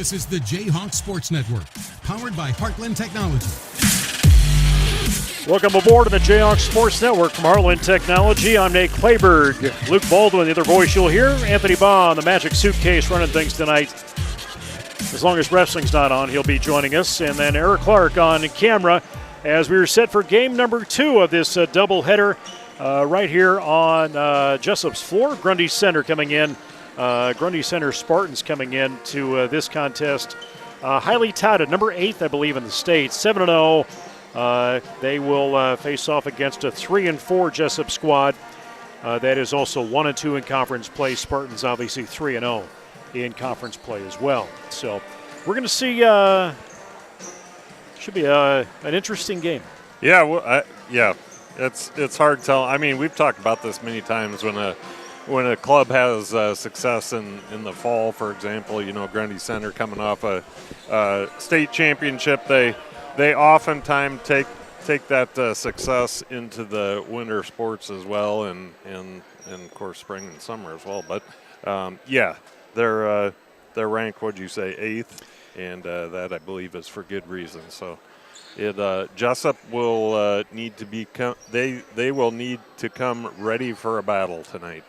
This is the J-Hawks Sports Network, powered by Heartland Technology. Welcome aboard on the J-Hawks Sports Network from Heartland Technology. I'm Nate Clayberg. Luke Baldwin, the other voice you'll hear. Anthony Baugh on the Magic Suitcase running things tonight. As long as wrestling's not on, he'll be joining us. And then Eric Clark on camera as we are set for game number 2 of this doubleheader right here on Jesup's floor. Grundy Center coming in. Grundy Center Spartans coming in to this contest. Highly touted, number 8, I believe, in the state, 7-0. They will face off against a 3-4 Jesup squad. That is also 1-2 in conference play. Spartans obviously 3-0 in conference play as well. So we're going to see. Should be an interesting game. Yeah, well, it's hard to tell. I mean, we've talked about this many times when a club has success in the fall, for example. You know, Grundy Center coming off a state championship, they oftentimes take that success into the winter sports as well, and of course spring and summer as well. But they're ranked, what'd you say, 8th, and that I believe is for good reason. So Jesup will need to they will need to come ready for a battle tonight.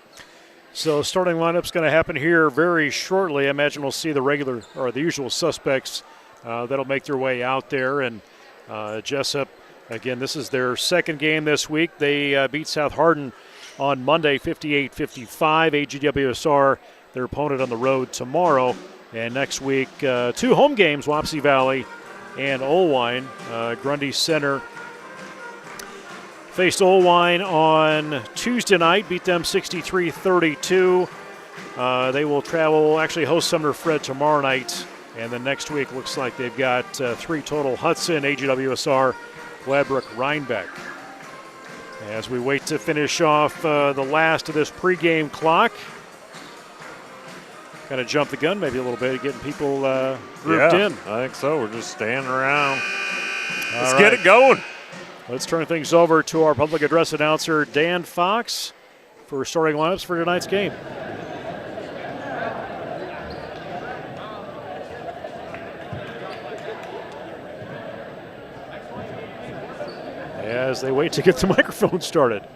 So starting lineup's going to happen here very shortly. I imagine we'll see the regular or the usual suspects that'll make their way out there. And Jesup, again, this is their second game this week. They beat South Hardin on Monday, 58-55. AGWSR, their opponent on the road tomorrow. And next week, 2 home games, Wapsie Valley and Olwine. Grundy Center faced Olwine on Tuesday night, beat them 63-32. They will travel, actually host Sumner Fred tomorrow night. And then next week looks like they've got 3 total: Hudson, AGWSR, Gladbrook, Rhinebeck. As we wait to finish off the last of this pregame clock. Kind of jump the gun maybe a little bit, getting people grouped in. I think so. We're just standing around. Let's All get right. it going. Let's turn things over to our public address announcer, Dan Fox, for starting lineups for tonight's game. As they wait to get the microphone started.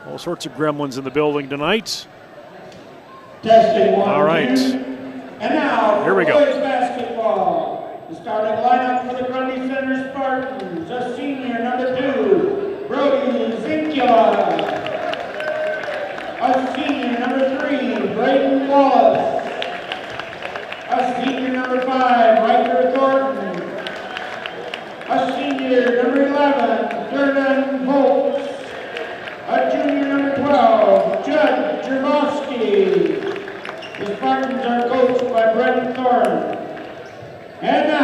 All sorts of gremlins in the building tonight. Testing 1, All right. 2. And now, Here we go. boys basketball. The starting lineup for the Grundy Center Spartans. A senior, number 2, Brody Zinkula. A senior, number 3, Braden Wallace. A senior, number 5, Riker Thornton. A senior, number 11, Jordan Volks. A junior, number 12, Judd Jermovsky. The Spartans are coached by Brendan Thorne. And now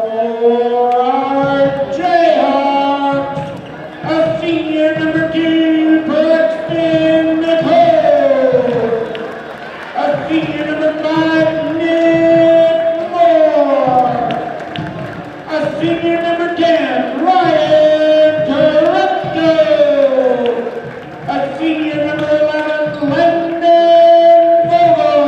for our Jayhawks, a senior, number 2, Braxton Nicole. A senior, number 5, Nick Moore. A senior, number 10, Ryan Toronto. A senior, number 11, Lyndon Vogel.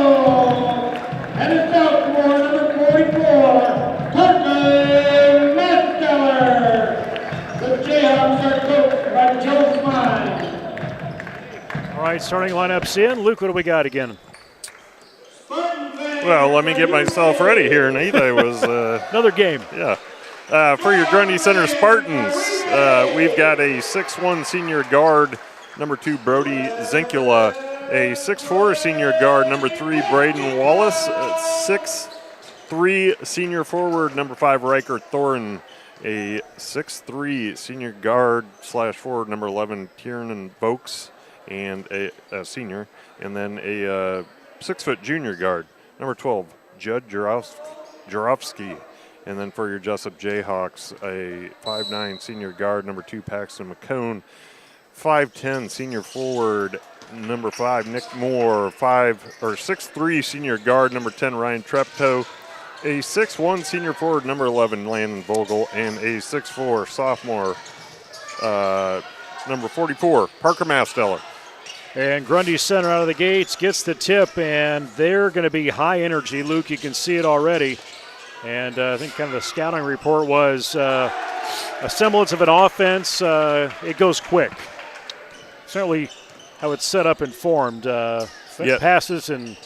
And a sophomore, number 44, Tucker Masteller. The Jayhawks are coached by Joe Smine. All right, starting lineups in. Luke, what do we got again? Well, let me get myself ready here, Nate. I was Another game. yeah. For your Grundy Center Spartans, we've got a 6'1" senior guard, number 2, Brody Zinkula. A 6'4" senior guard, number 3, Braden Wallace. 6'3" senior forward, number 5, Riker Thornton. A 6'3" senior guard / forward, number 11, Tiernan Vokes, and a senior. And then a 6-foot junior guard, number 12, Judd Jarofsky. And then for your Jesup J-Hawks, a 5'9" senior guard, number 2, Paxton McCone. 5'10" senior forward, number 5, Nick Moore. 6'3" senior guard, number 10, Ryan Treptow. A 6'1" senior forward, number 11, Landon Vogel. And a 6'4" sophomore, number 44, Parker Masteller. And Grundy Center out of the gates gets the tip, and they're going to be high energy. Luke, you can see it already. And I think kind of the scouting report was a semblance of an offense. It goes quick. Certainly how it's set up and formed. Passes and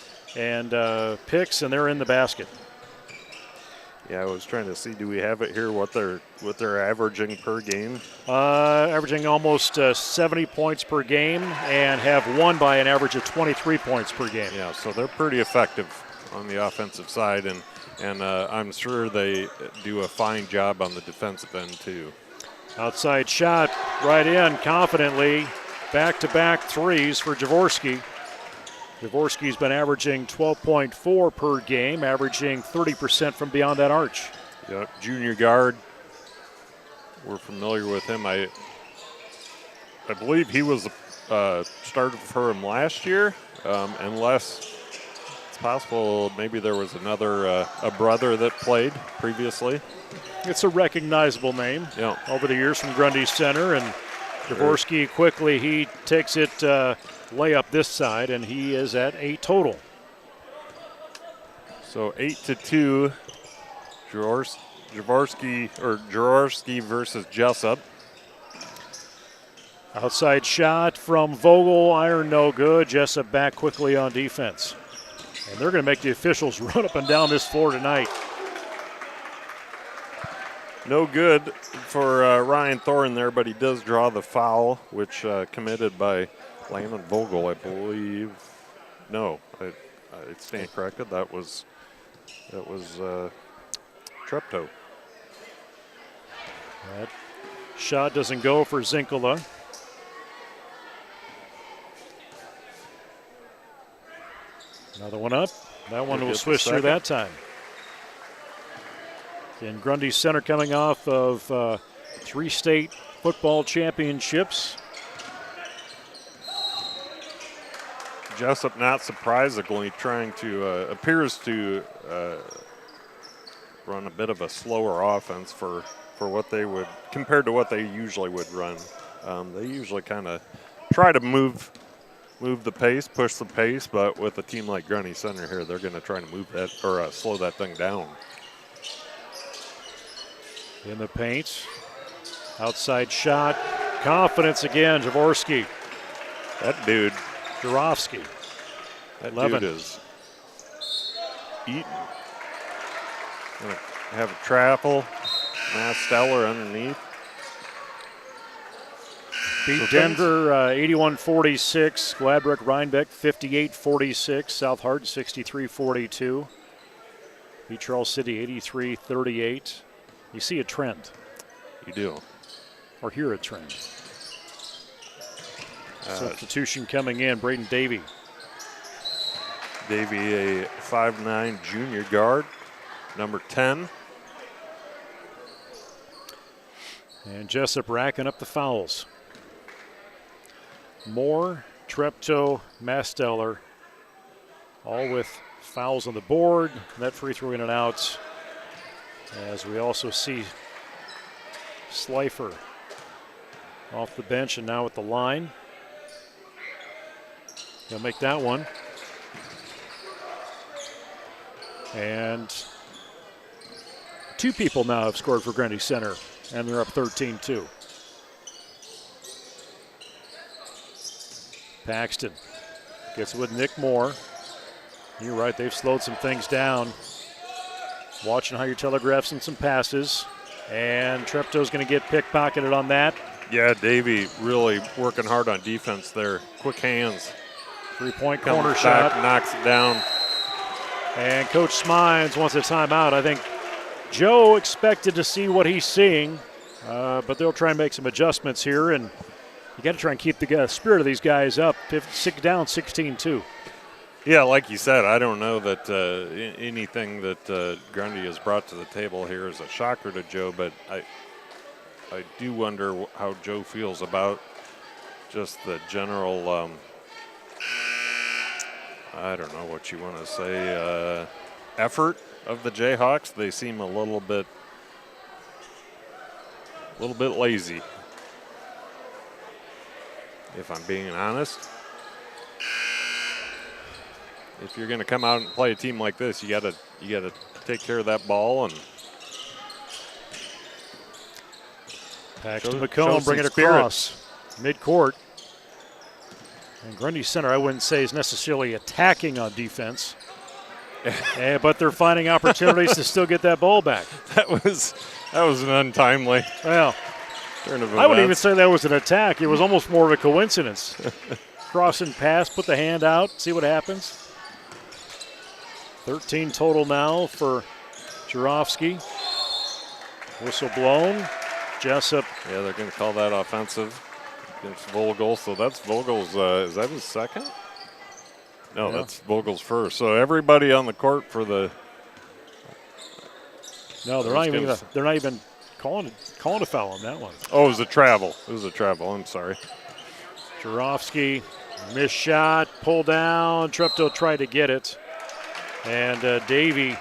picks, and they're in the basket. Yeah, I was trying to see, do we have it here, what they're averaging per game? Averaging almost 70 points per game and have won by an average of 23 points per game. Yeah, so they're pretty effective on the offensive side, and I'm sure they do a fine job on the defensive end too. Outside shot right in confidently. Back-to-back threes for Jaworski. Jaworski's been averaging 12.4 per game, averaging 30% from beyond that arch. Yep, junior guard. We're familiar with him. I believe he was started for him last year, unless it's possible maybe there was another a brother that played previously. It's a recognizable name over the years from Grundy Center, and Jaworski quickly, he takes it layup this side, and he is at 8 total. So 8-2, Jaworski versus Jesup. Outside shot from Vogel, iron no good. Jesup back quickly on defense. And they're going to make the officials run up and down this floor tonight. No good for Ryan Thorin there, but he does draw the foul, which committed by Landon Vogel, I believe. No, I stand corrected. That was Treptow. That shot doesn't go for Zinkola. Another one up. That one will swish through that time. And Grundy Center coming off of 3 state football championships. Jesup, not surprisingly, appears to run a bit of a slower offense for what they would, compared to what they usually would run. They usually kind of try to move the pace, push the pace, but with a team like Grundy Center here, they're going to try to move that or slow that thing down. In the paint, outside shot, confidence again, Jaworski. That dude. Jurovsky. That 11. Dude is eating. Gonna have a travel. Masteller underneath. Beat Denver 81-46. Gladbrook Rhinebeck 58-46. South Hardin 63-42. Beat Charles City 83-38. You see a trend. You do. Or hear a trend. Substitution coming in, Braden Davey. Davey, a 5'9" junior guard, number 10. And Jesup racking up the fouls. Moore, Treptow, Masteller, all with fouls on the board. That free throw in and out. As we also see Slifer off the bench and now at the line. He'll make that one. And 2 people now have scored for Grundy Center, and they're up 13-2. Paxton gets it with Nick Moore. You're right, they've slowed some things down. Watching how you're telegraphing some passes. And Treptow's going to get pickpocketed on that. Yeah, Davey really working hard on defense there. Quick hands. 3-point corner shot. Knocks it down. And Coach Smines wants a timeout. I think Joe expected to see what he's seeing, but they'll try and make some adjustments here. And you got to try and keep the spirit of these guys up. Down 16-2. Yeah, like you said, I don't know that anything that Grundy has brought to the table here is a shocker to Joe, but I do wonder how Joe feels about just the general, I don't know what you want to say, effort of the Jayhawks. They seem a little bit lazy, if I'm being honest. if you're going to come out and play a team like this, you got to take care of that ball and Paxton McComb bring it across midcourt. And Grundy Center, I wouldn't say is necessarily attacking on defense, but they're finding opportunities to still get that ball back. That was an untimely. Well, I wouldn't even say that was an attack. It was almost more of a coincidence. Crossing pass, put the hand out, see what happens. 13 total now for Jarofsky. Whistle blown. Jesup. Yeah, they're going to call that offensive against Vogel. So that's Vogel's, is that his second? No, yeah. That's Vogel's first. So everybody on the court for the. No, they're not even calling a foul on that one. Oh, it was a travel. I'm sorry. Jarofsky, missed shot, pull down. Treptow tried to get it. And Davey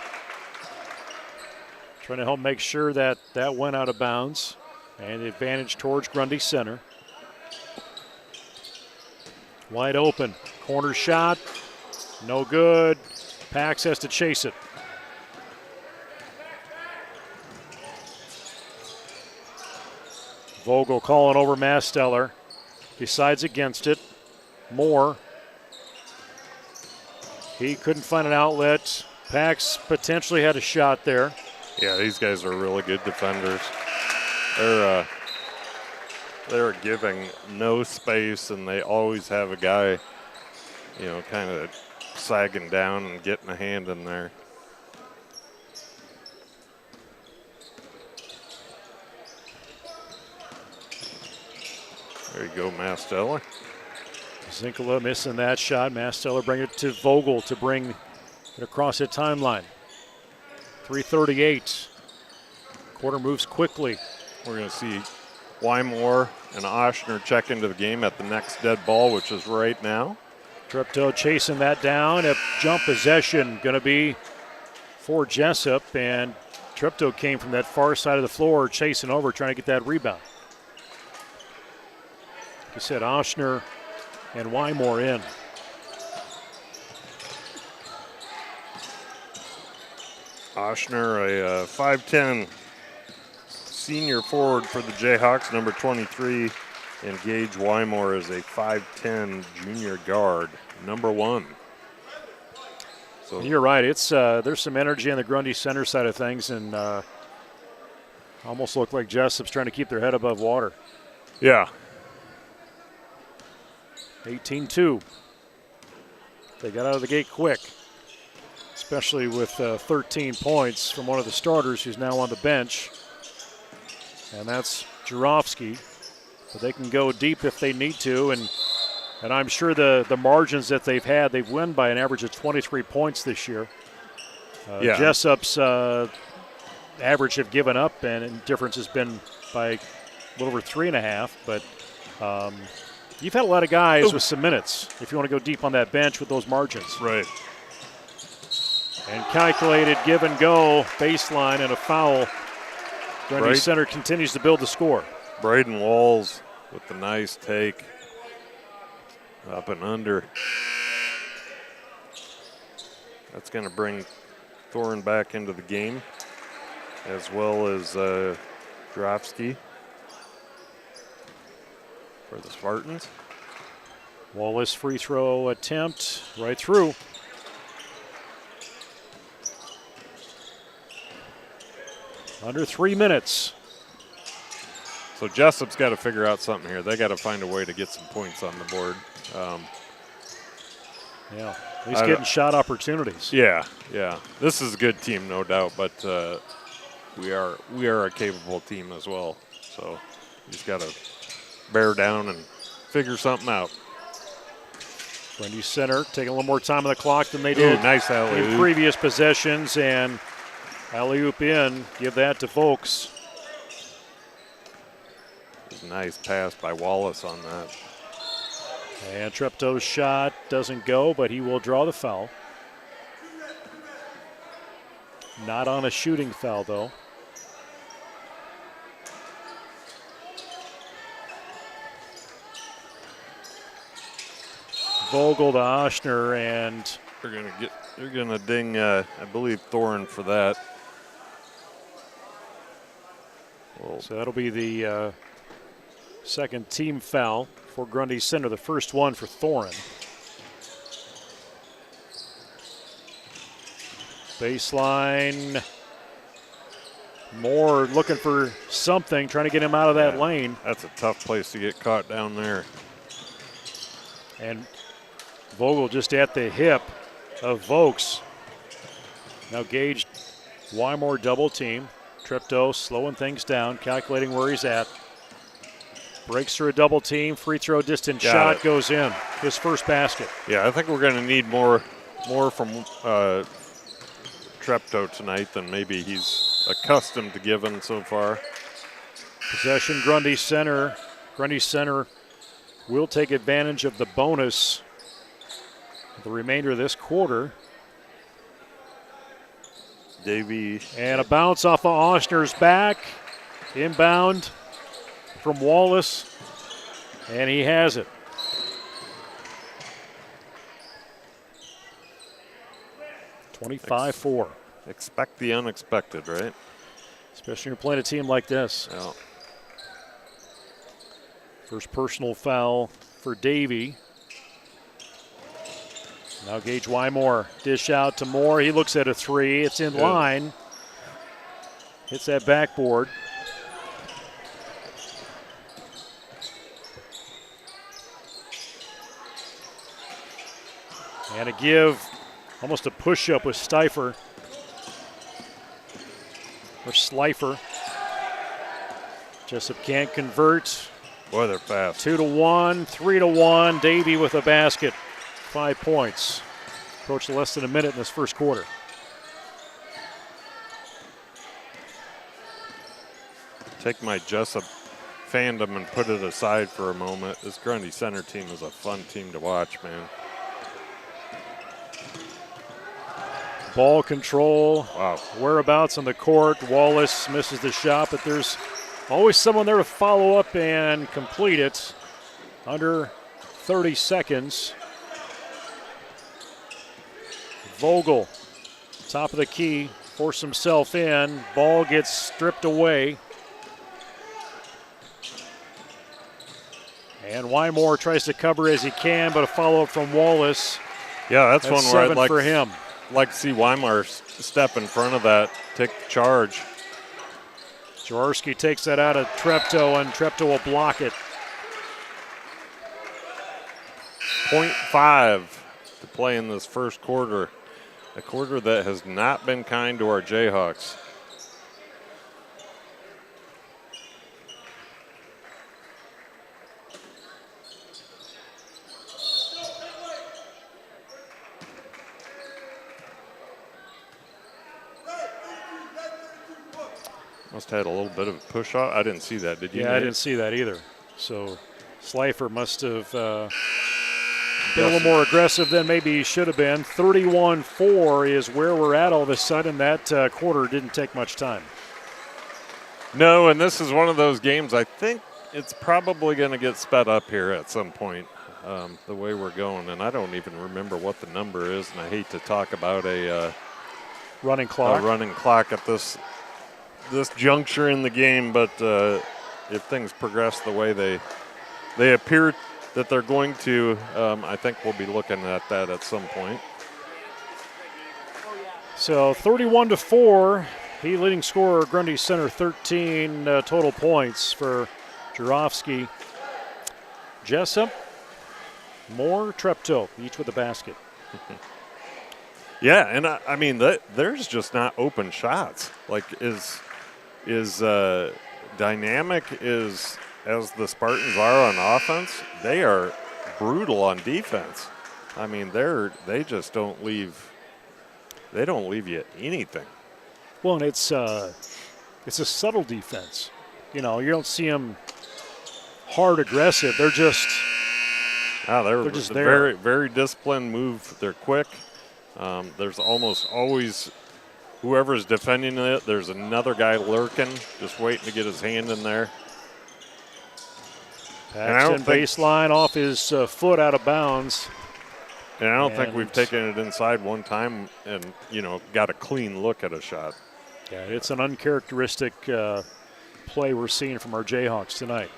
trying to help make sure that went out of bounds. And the advantage towards Grundy Center. Wide open. Corner shot. No good. Pax has to chase it. Vogel calling over Masteller. Decides against it. Moore. He couldn't find an outlet. Pax potentially had a shot there. Yeah, these guys are really good defenders. They're giving no space, and they always have a guy, kind of sagging down and getting a hand in there. There you go, Masteller. Zinkala missing that shot. Masteller bring it to Vogel to bring it across the timeline. 3:38. Quarter moves quickly. We're going to see Wymore and Oshner check into the game at the next dead ball, which is right now. Treptow chasing that down. A jump possession going to be for Jesup, and Treptow came from that far side of the floor chasing over, trying to get that rebound. Like I said, Oshner and Wymore in. Oshner, a 5'10" senior forward for the Jayhawks, number 23, and Gage Wymore is a 5'10" junior guard, number 1. So you're right. It's there's some energy on the Grundy Center side of things, and almost look like Jesup's trying to keep their head above water. Yeah. 18-2. They got out of the gate quick, especially with 13 points from one of the starters who's now on the bench, and that's Jarofsky. But they can go deep if they need to, and I'm sure the margins that they've had, they've won by an average of 23 points this year. Jesup's average have given up, and difference has been by a little over 3.5, but you've had a lot of guys with some minutes if you want to go deep on that bench with those margins. Right. And calculated give and go baseline and a foul. Grundy Center continues to build the score. Braden Walls with the nice take. Up and under. That's going to bring Thorin back into the game, as well as Jarofsky for the Spartans. Wallace free throw attempt right through. Under 3 minutes. So Jesup's got to figure out something here. They got to find a way to get some points on the board. He's getting shot opportunities. Yeah. This is a good team, no doubt, but we are a capable team as well. So you just got to bear down and figure something out. Grundy Center taking a little more time on the clock than they did nice alley-oop in previous possessions, and alley-oop in. Give that to Folks. Nice pass by Wallace on that. And Treptow's shot doesn't go, but he will draw the foul. Not on a shooting foul, though. Vogel to Oshner, and They're gonna ding, I believe, Thorin for that. So that'll be the second team foul for Grundy Center, the first one for Thorin. Baseline. Moore looking for something, trying to get him out of that lane. That's a tough place to get caught down there. And Vogel just at the hip of Vokes. Now Gage, Wymore double team. Tripto slowing things down, calculating where he's at. Breaks through a double team, free throw distance shot goes in. His first basket. Yeah, I think we're going to need more from Tripto tonight than maybe he's accustomed to giving so far. Possession, Grundy Center. Grundy Center will take advantage of the bonus the remainder of this quarter. Davey. And a bounce off of Oshner's back. Inbound from Wallace. And he has it. (25-4). Expect the unexpected, right? Especially when you're playing a team like this. Yeah. First personal foul for Davey. Now Gage Wymore, dish out to Moore. He looks at a three. It's in line. Hits that backboard. And a give, almost a push-up with Stifer. Or Slifer. Jesup can't convert. Boy, they're fast. 2-1, 3-1. Davey with a basket. 5 points. Approached less than a minute in this first quarter. Take my Jesup fandom and put it aside for a moment. This Grundy Center team is a fun team to watch, man. Ball control. Wow. Whereabouts on the court. Wallace misses the shot, but there's always someone there to follow up and complete it. Under 30 seconds. Vogel, top of the key, forced himself in. Ball gets stripped away. And Wymore tries to cover as he can, but a follow-up from Wallace. Yeah, that's one where I'd for him. Like to see Wymore step in front of that, take the charge. Jaworski takes that out of Treptow, and Treptow will block it. 0.5 to play in this first quarter. A quarter that has not been kind to our Jayhawks. Must have had a little bit of a push off. I didn't see that. Did you? Yeah, I didn't see that either. So Slifer must have been a little more aggressive than maybe he should have been. 31-4 is where we're at all of a sudden. That quarter didn't take much time. No, and this is one of those games I think it's probably going to get sped up here at some point, the way we're going. And I don't even remember what the number is, and I hate to talk about a running clock. A running clock at this juncture in the game, but if things progress the way they appear that they're going to, I think we'll be looking at that at some point. So 31-4, he leading scorer, Grundy Center, 13 total points for Jarofsky. Jesup, Moore, Treptow, each with a basket. Yeah, and I mean, there's just not open shots. Like, is dynamic as the Spartans are on offense, they are brutal on defense. I mean, they just don't leave you anything. Well, and it's a subtle defense. You know, you don't see them hard aggressive. They're just they're just there. Very, very disciplined move. They're quick. There's almost always whoever's defending it, there's another guy lurking, just waiting to get his hand in there. Paxton baseline off his foot out of bounds. And I don't think we've taken it inside one time and, got a clean look at a shot. Yeah, it's an uncharacteristic play we're seeing from our Jayhawks tonight.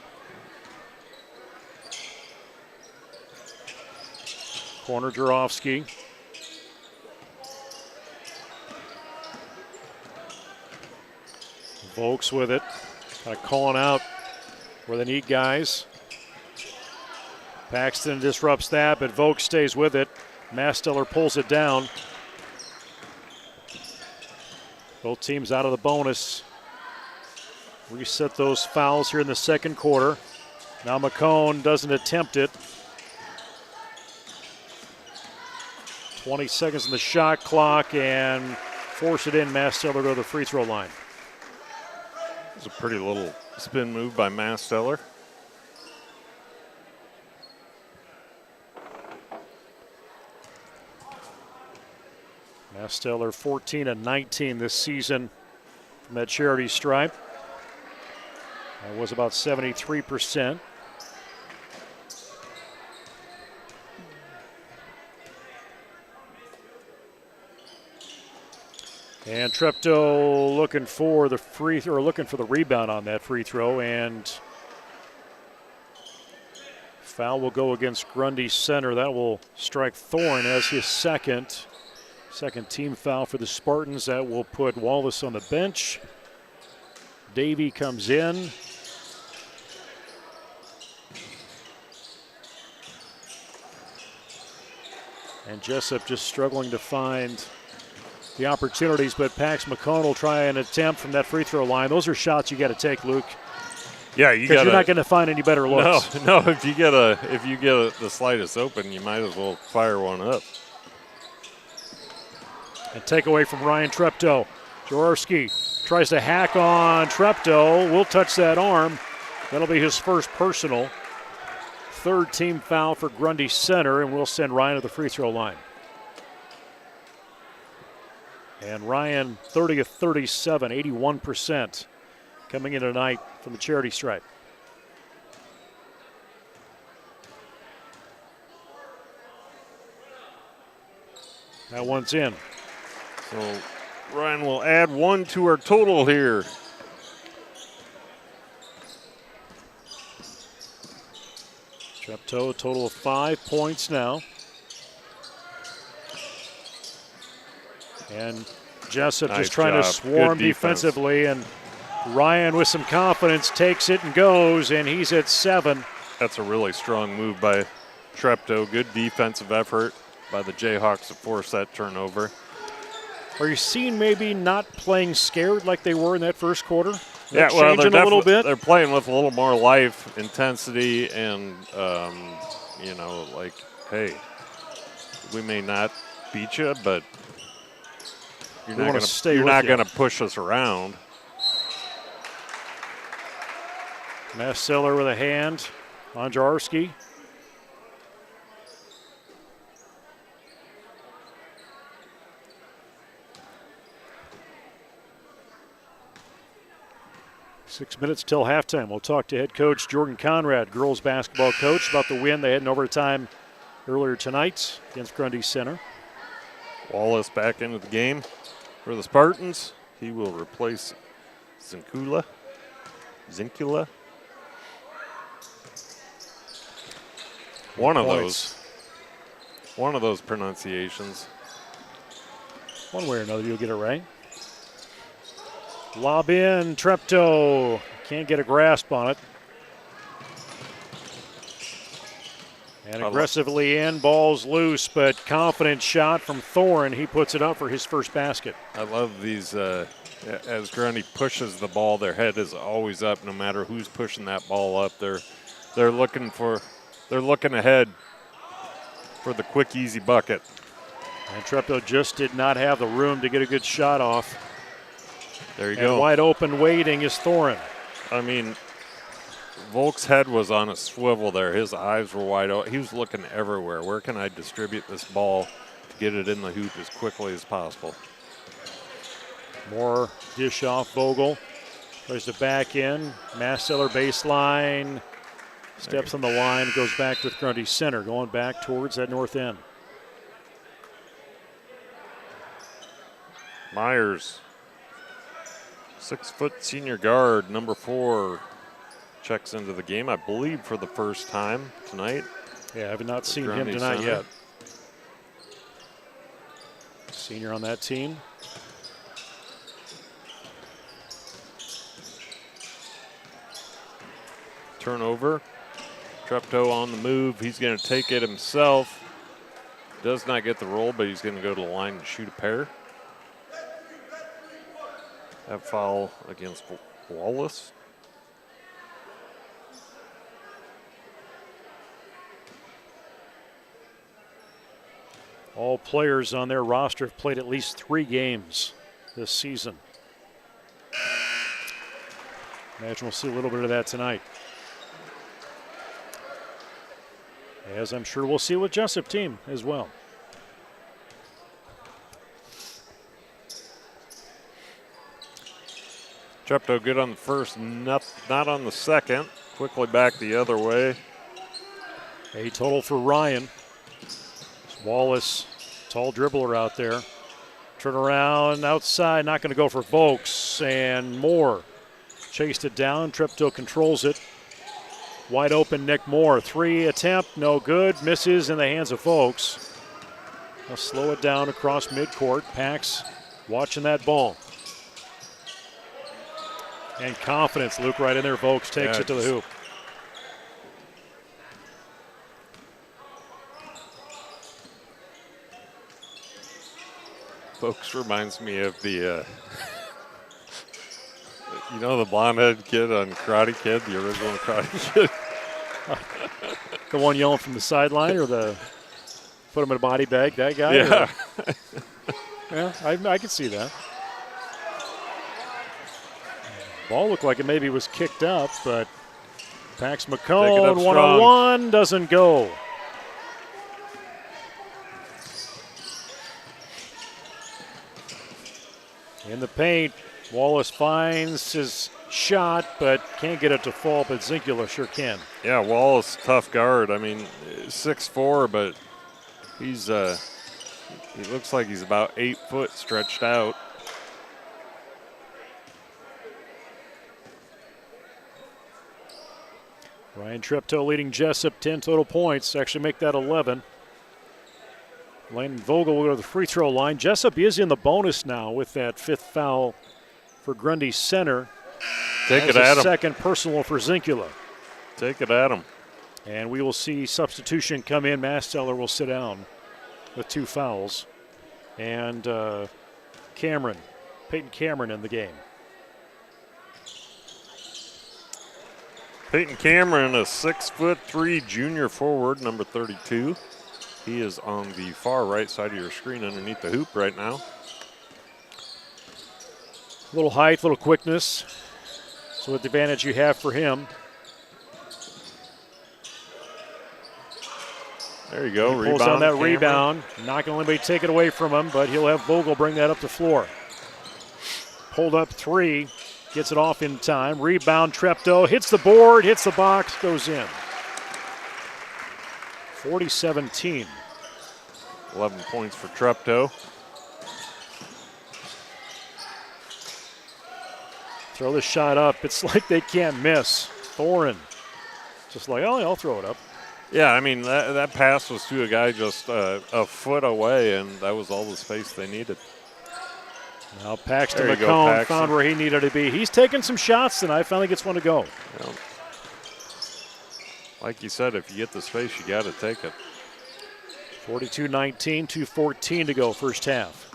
Corner Jarofsky. Volks with it. Kind of calling out where they need guys. Paxton disrupts that, but Volks stays with it. Masteller pulls it down. Both teams out of the bonus. Reset those fouls here in the second quarter. Now McCone doesn't attempt it. 20 seconds in the shot clock and force it in. Masteller to the free throw line. It's a pretty little spin move by Masteller. Masteller 14 and 19 this season from that charity stripe. That was about 73%. And Treptow looking for the rebound on that free throw, and foul will go against Grundy Center. That will strike Thorne as his second team foul for the Spartans. That will put Wallace on the bench. Davey comes in. And Jesup just struggling to find the opportunities, but Pax McCone will try an attempt from that free throw line. Those are shots you got to take, Luke. Yeah, you're not going to find any better looks. No. If you get the slightest open, you might as well fire one up. And take away from Ryan Treptow. Jaworski tries to hack on Treptow. Will touch that arm. That'll be his first personal. Third team foul for Grundy Center, and we'll send Ryan to the free throw line. And Ryan, 30 of 37, 81% coming in tonight from the charity stripe. That one's in. So Ryan will add one to our total here. Treptow, a total of 5 points now. And Jesup nice just trying job. to swarm defensively, and Ryan with some confidence takes it and goes, and he's at 7. That's a really strong move by Treptow. Good defensive effort by the Jayhawks to force that turnover. Are you seeing maybe not playing scared like they were in that first quarter? Yeah, well, they're a little bit. They're playing with a little more life, intensity, and hey, we may not beat you, but you're not going to push us around. Masteller with a hand on Jaworski. Six minutes till halftime. We'll talk to head coach Jordan Conrad, girls basketball coach, about the win they had in overtime earlier tonight against Grundy Center. Wallace back into the game for the Spartans. He will replace Zinkula. One of those pronunciations. One way or another, you'll get it right. Lob in, Treptow can't get a grasp on it. And aggressively in, ball's loose, but confident shot from Thorne. He puts it up for his first basket. I love these, as Grundy pushes the ball, their head is always up no matter who's pushing that ball up. They're looking ahead for the quick, easy bucket. And Treptow just did not have the room to get a good shot off. There you go. Wide open waiting is Thorne. I mean, Volk's head was on a swivel there. His eyes were wide open. He was looking everywhere. Where can I distribute this ball to get it in the hoop as quickly as possible? More dish off Vogel. Tries to back in. Masteller baseline. Steps on the line. Goes back with Grundy Center. Going back towards that north end. Myers, 6-foot senior guard, number 4, checks into the game, I believe, for the first time tonight. Yeah, I have not seen him Grundy tonight Center. yet. Senior on that team. Turnover. Treptow on the move. He's going to take it himself. Does not get the roll, but he's going to go to the line and shoot a pair. That foul against Wallace. All players on their roster have played at least 3 games this season. Imagine we'll see a little bit of that tonight. As I'm sure we'll see with Jesup team as well. Treptow good on the first, not on the second. Quickly back the other way. A total for Ryan. Wallace, tall dribbler out there. Turn around outside, not going to go for Vokes, and Moore chased it down. Treptow controls it. Wide open, Nick Moore. 3 attempt, no good. Misses in the hands of Vokes. They'll slow it down across midcourt. Pax watching that ball. And confidence, Luke right in there. Vokes takes it to the hoop. Vokes reminds me of the, you know, the blonde-headed kid on Karate Kid, the original Karate Kid. The one yelling from the sideline, or the put him in a body bag, that guy? Yeah. Yeah, I can see that. Ball looked like it maybe was kicked up, but Pax McCone, one-on-one, doesn't go. In the paint, Wallace finds his shot, but can't get it to fall, but Zinkula sure can. Yeah, Wallace, tough guard. I mean, 6'4", but he's he looks like he's about 8 foot stretched out. Ryan Treptow leading Jesup, 10 total points. Actually make that 11. Landon Vogel will go to the free throw line. Jesup is in the bonus now with that 5th foul for Grundy Center. Take it at him. Second personal for Zinkula. Take it at him. And we will see substitution come in. Masteller will sit down with 2 fouls. And Peyton Cameron in the game. Peyton Cameron, a 6'3" junior forward, number 32. He is on the far right side of your screen underneath the hoop right now. Little height, little quickness. So what advantage you have for him. There you go, he pulls on that rebound. Not going to let anybody take it away from him, but he'll have Vogel bring that up the floor. Pulled up 3, gets it off in time. Rebound, Treptow, hits the board, hits the box, goes in. 40-17. 11 points for Treptow. Throw the shot up. It's like they can't miss. Thorin just like, oh, I'll throw it up. Yeah, I mean, that pass was to a guy just a foot away, and that was all the space they needed. Now Paxton McCone found where he needed to be. He's taking some shots tonight. Finally gets one to go. Yeah. Like you said, if you get the space, you got to take it. 42-19, 2:14 to go first half.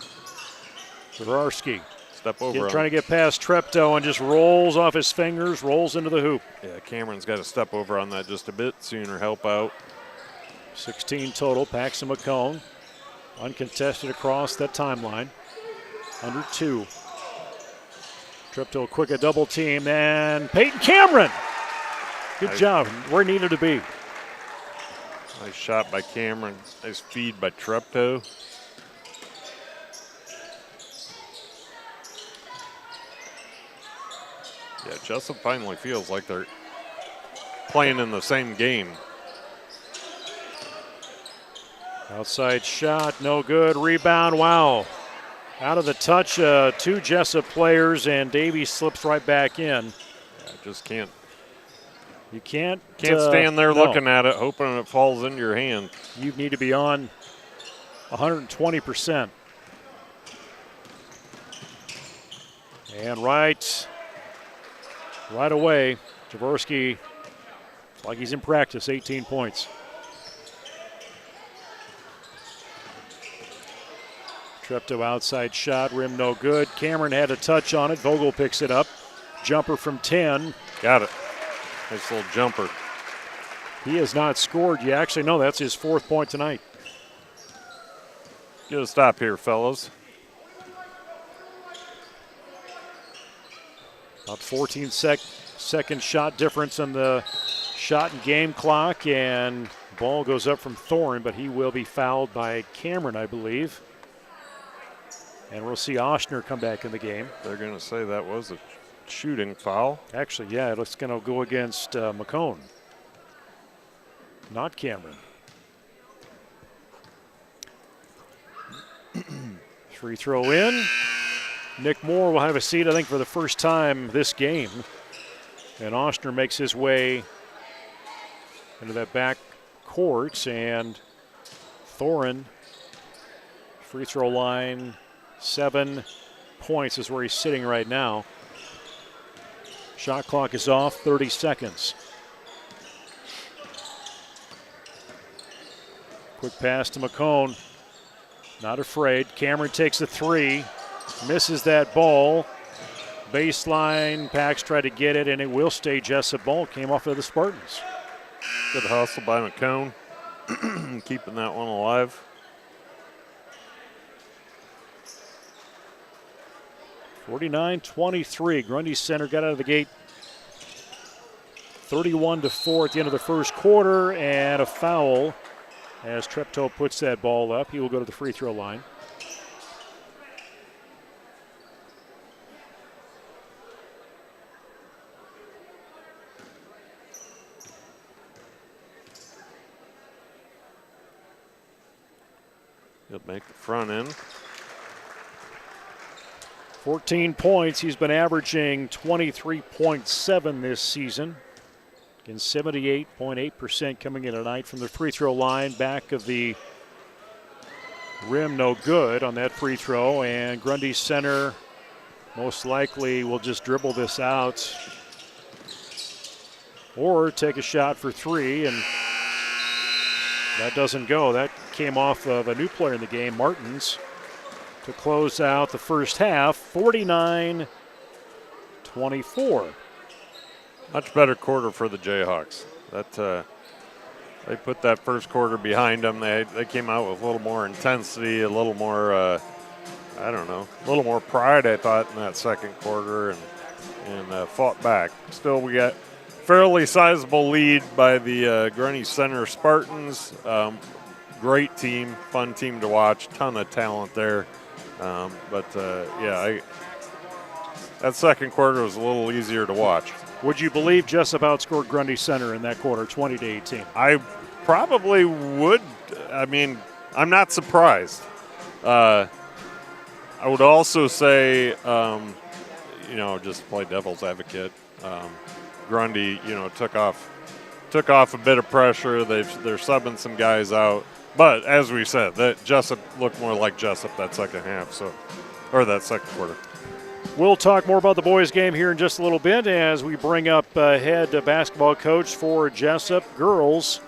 Zawarski step over. Trying to get past Treptow and just rolls off his fingers, rolls into the hoop. Yeah, Cameron's got to step over on that just a bit sooner, help out. 16 total, Paxton McCone. Uncontested across that timeline. Under 2. Treptow quick a double team, and Peyton Cameron. Good job, where he needed to be. Nice shot by Cameron. Nice feed by Treptow. Yeah, Jesup finally feels like they're playing in the same game. Outside shot, no good. Rebound, wow. Out of the touch, 2 Jesup players, and Davies slips right back in. Yeah, just can't. You can't stand there no. looking at it, hoping it falls into your hand. You need to be on 120%. And right away, Jaworski, like he's in practice, 18 points. Treptow outside shot, rim no good. Cameron had a touch on it. Vogel picks it up. Jumper from 10. Got it. Nice little jumper. He has not scored yet. Actually, no, that's his 4th point tonight. Get a stop here, fellas. About 14-second shot difference in the shot and game clock, and ball goes up from Thorin, but he will be fouled by Cameron, I believe. And we'll see Oshner come back in the game. They're going to say that was a shooting foul. Actually, yeah, it's going to go against McCone, not Cameron. Free throw in. Nick Moore will have a seat, I think, for the first time this game. And Oshner makes his way into that back court, and Thorin, free throw line, 7 points is where he's sitting right now. Shot clock is off, 30 seconds. Quick pass to McCone. Not afraid. Cameron takes a 3. Misses that ball. Baseline, Pax tried to get it, and it will stay Jesup ball. Came off of the Spartans. Good hustle by McCone. Keeping that one alive. 49-23. Grundy Center got out of the gate 31-4 at the end of the first quarter, and a foul as Treptow puts that ball up. He will go to the free throw line. He'll make the front end. 14 points. He's been averaging 23.7 this season. Again, 78.8% coming in tonight from the free throw line. Back of the rim, no good on that free throw. And Grundy Center most likely will just dribble this out or take a shot for 3, and that doesn't go. That came off of a new player in the game, Martins, to close out the first half, 49-24. Much better quarter for the Jayhawks. They put that first quarter behind them. They came out with a little more intensity, a little more, a little more pride, I thought, in that second quarter, and fought back. Still, we got fairly sizable lead by the Grundy Center Spartans. Great team, fun team to watch, ton of talent there. That second quarter was a little easier to watch. Would you believe Jesup outscored Grundy Center in that quarter, 20-18? I probably would. I mean, I'm not surprised. I would also say, just play devil's advocate. Grundy, took off a bit of pressure. They're subbing some guys out. But as we said, that Jesup looked more like Jesup that second half, or that second quarter. We'll talk more about the boys' game here in just a little bit as we bring up head basketball coach for Jesup girls,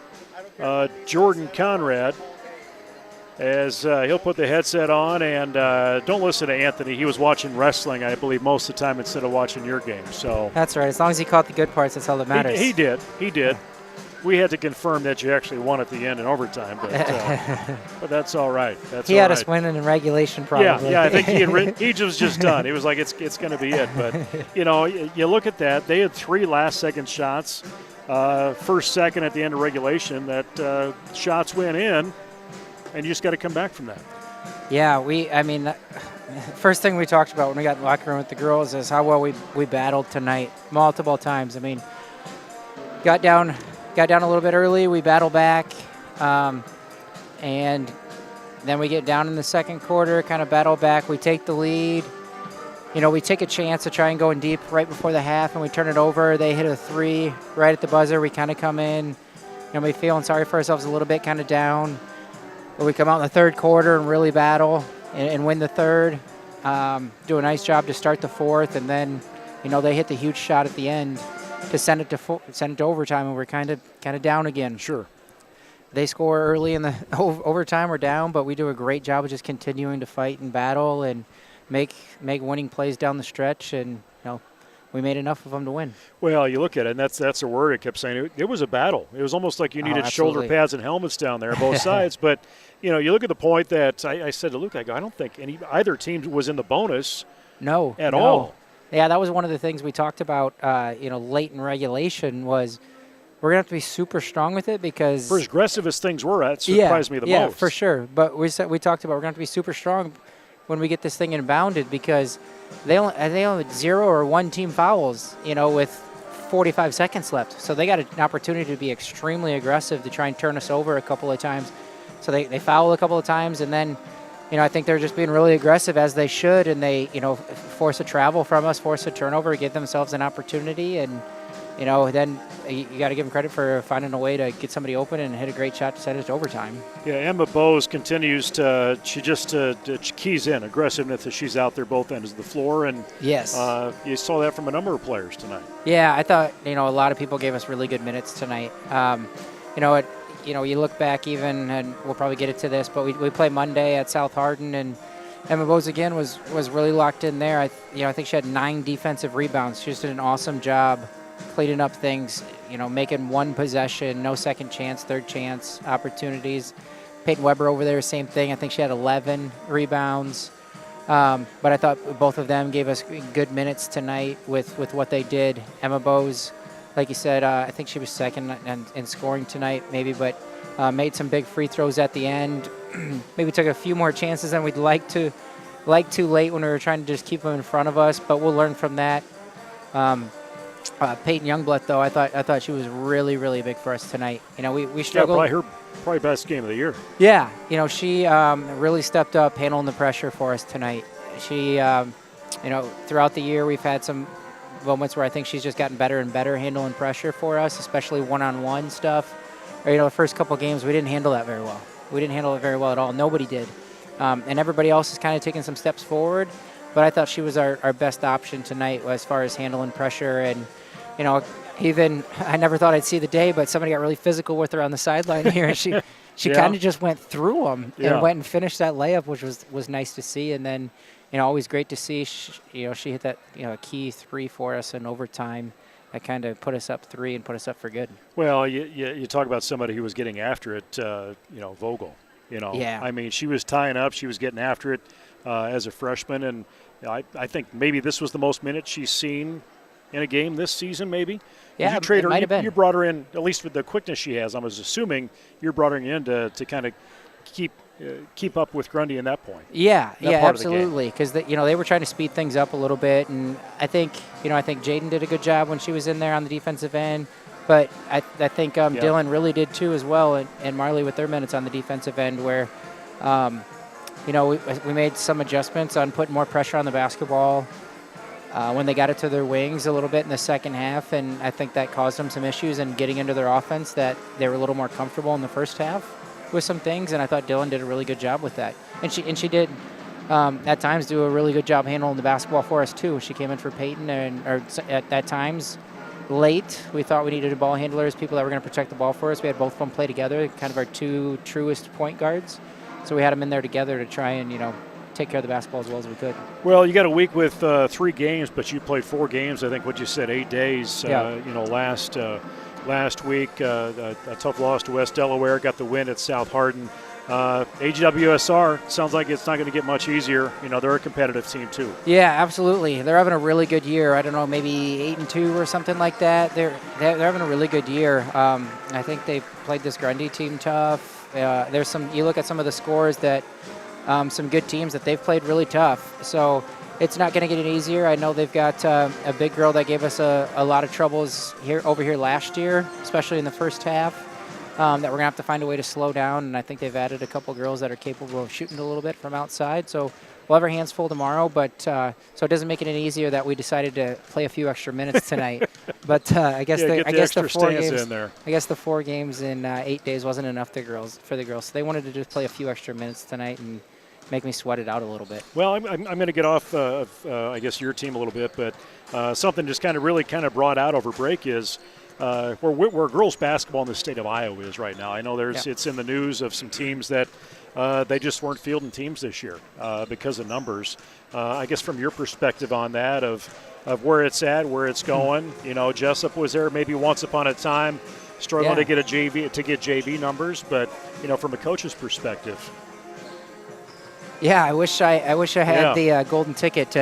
Jordan Conrad, as he'll put the headset on. And don't listen to Anthony. He was watching wrestling, I believe, most of the time instead of watching your game. So that's right. As long as he caught the good parts, that's all that matters. He did. We had to confirm that you actually won at the end in overtime, but that's all right. He had us winning in regulation, probably. Yeah. I think he was just done. He was like, it's going to be it. But you look at that. They had 3 last-second shots, first, second at the end of regulation. That shots went in, and you just got to come back from that. Yeah, first thing we talked about when we got in the locker room with the girls is how well we battled tonight, multiple times. I mean, got down a little bit early. We battled back, and Then we get down in the second quarter, kind of battle back. We take the lead. We take a chance to try and go in deep right before the half, and we turn it over. They hit a 3 right at the buzzer. We kind of come in. We feeling sorry for ourselves a little bit, kind of down. But we come out in the third quarter and really battle and win the third. Do a nice job to start the fourth, and then, they hit the huge shot at the end to send it to overtime, and we're kind of down again. Sure. They score early in the overtime. We're down, but we do a great job of just continuing to fight and battle and make winning plays down the stretch, and we made enough of them to win. Well, you look at it, and that's the word I kept saying. It was a battle. It was almost like you needed shoulder pads and helmets down there, both sides. But, you look at the point that I said to Luke, I go, I don't think either team was in the bonus at all. Yeah, that was one of the things we talked about, late in regulation was we're going to have to be super strong with it because – for as aggressive as things were, that surprised me the most. Yeah, for sure. But we talked about we're going to have to be super strong when we get this thing inbounded because they only had 0 or 1 team fouls, with 45 seconds left. So they got an opportunity to be extremely aggressive to try and turn us over a couple of times. So they foul a couple of times, and then, I think they're just being really aggressive as they should, and they, force a travel from us, force a turnover, give themselves an opportunity, and, then you got to give them credit for finding a way to get somebody open and hit a great shot to send it to overtime. Yeah, Emma Bowes continues to – she keys in aggressiveness as she's out there both ends of the floor. And yes, you saw that from a number of players tonight. Yeah, I thought, a lot of people gave us really good minutes tonight. You look back even, and we'll probably get into this, but we play Monday at South Hardin, and Emma Bowes again was really locked in there. I think she had 9 defensive rebounds. She just did an awesome job cleaning up things, making one possession, no second chance, third chance opportunities. Peyton Weber over there, same thing. I think she had 11 rebounds. But I thought both of them gave us good minutes tonight with what they did. Emma Bowes, like you said, I think she was second in scoring tonight maybe, but made some big free throws at the end. Maybe took a few more chances than we'd like too late when we were trying to just keep them in front of us, but we'll learn from that. Peyton Youngblood, though, I thought she was really, really big for us tonight. We struggled. Yeah, probably best game of the year. Yeah, she really stepped up handling the pressure for us tonight. She, throughout the year we've had some moments where I think she's just gotten better and better handling pressure for us, especially one-on-one stuff. Or, the first couple games we didn't handle that very well. We didn't handle it very well at all. Nobody did. And everybody else is kind of taking some steps forward. But I thought she was our best option tonight as far as handling pressure. And, even I never thought I'd see the day, but somebody got really physical with her on the sideline here. And she kind of just went through them and went and finished that layup, which was nice to see. And then, always great to see, she hit that, key 3 for us in overtime. That kind of put us up 3 and put us up for good. Well, you talk about somebody who was getting after it, Vogel. Yeah. I mean, she was tying up. She was getting after it as a freshman. And I think maybe this was the most minutes she's seen in a game this season, maybe. Yeah, it might have been. You brought her in, at least with the quickness she has. I was assuming you brought her in to kind of keep up with Grundy in that point. Yeah, absolutely. Because they were trying to speed things up a little bit, and I think Jaden did a good job when she was in there on the defensive end. But I think Dylan really did too as well, and Marley with their minutes on the defensive end, where we made some adjustments on putting more pressure on the basketball when they got it to their wings a little bit in the second half, and I think that caused them some issues in getting into their offense that they were a little more comfortable in the first half with some things, and I thought Dylan did a really good job with that. And she did at times do a really good job handling the basketball for us too. She came in for Peyton, or at times late. We thought we needed ball handlers, people that were going to protect the ball for us. We had both of them play together, kind of our 2 truest point guards. So we had them in there together to try and, take care of the basketball as well as we could. Well, you got a week with 3 games, but you played 4 games. I think what you said, 8 days. Last week, a tough loss to West Delaware. Got the win at South Hardin. AGWSR sounds like it's not going to get much easier. They're a competitive team too. Yeah, absolutely. They're having a really good year. I don't know, maybe 8-2 or something like that. They're having a really good year. I think they played this Grundy team tough. There's some. You look at some of the scores that. Some good teams that they've played really tough. So it's not going to get any easier. I know they've got a big girl that gave us a lot of troubles over here last year, especially in the first half. that we're going to have to find a way to slow down. And I think they've added a couple girls that are capable of shooting a little bit from outside. So we'll have our hands full tomorrow. But so it doesn't make it any easier that we decided to play a few extra minutes tonight. But I guess the 4 games in 8 days wasn't enough for the girls. So they wanted to just play a few extra minutes tonight and make me sweat it out a little bit. Well, I'm going to get off, I guess, your team a little bit, but something just really brought out over break is where girls basketball in the state of Iowa is right now. I know it's in the news of some teams that they just weren't fielding teams this year because of numbers. I guess from your perspective on that of where it's at, where it's going, Jesup was there maybe once upon a time, struggling to get JV numbers, but from a coach's perspective. Yeah, I wish I had the golden ticket to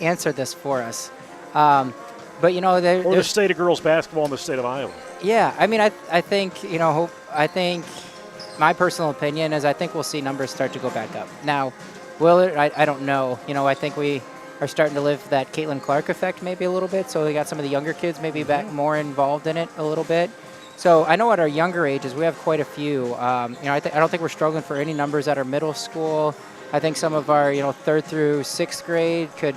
answer this for us. But or the state of girls basketball in the state of Iowa. Yeah, I mean, I think I think my personal opinion is I think we'll see numbers start to go back up. Now, will it? I don't know. I think we are starting to live that Caitlin Clark effect maybe a little bit. So we got some of the younger kids maybe back more involved in it a little bit. So I know at our younger ages we have quite a few. I don't think we're struggling for any numbers at our middle school. I think some of our 3rd through 6th grade could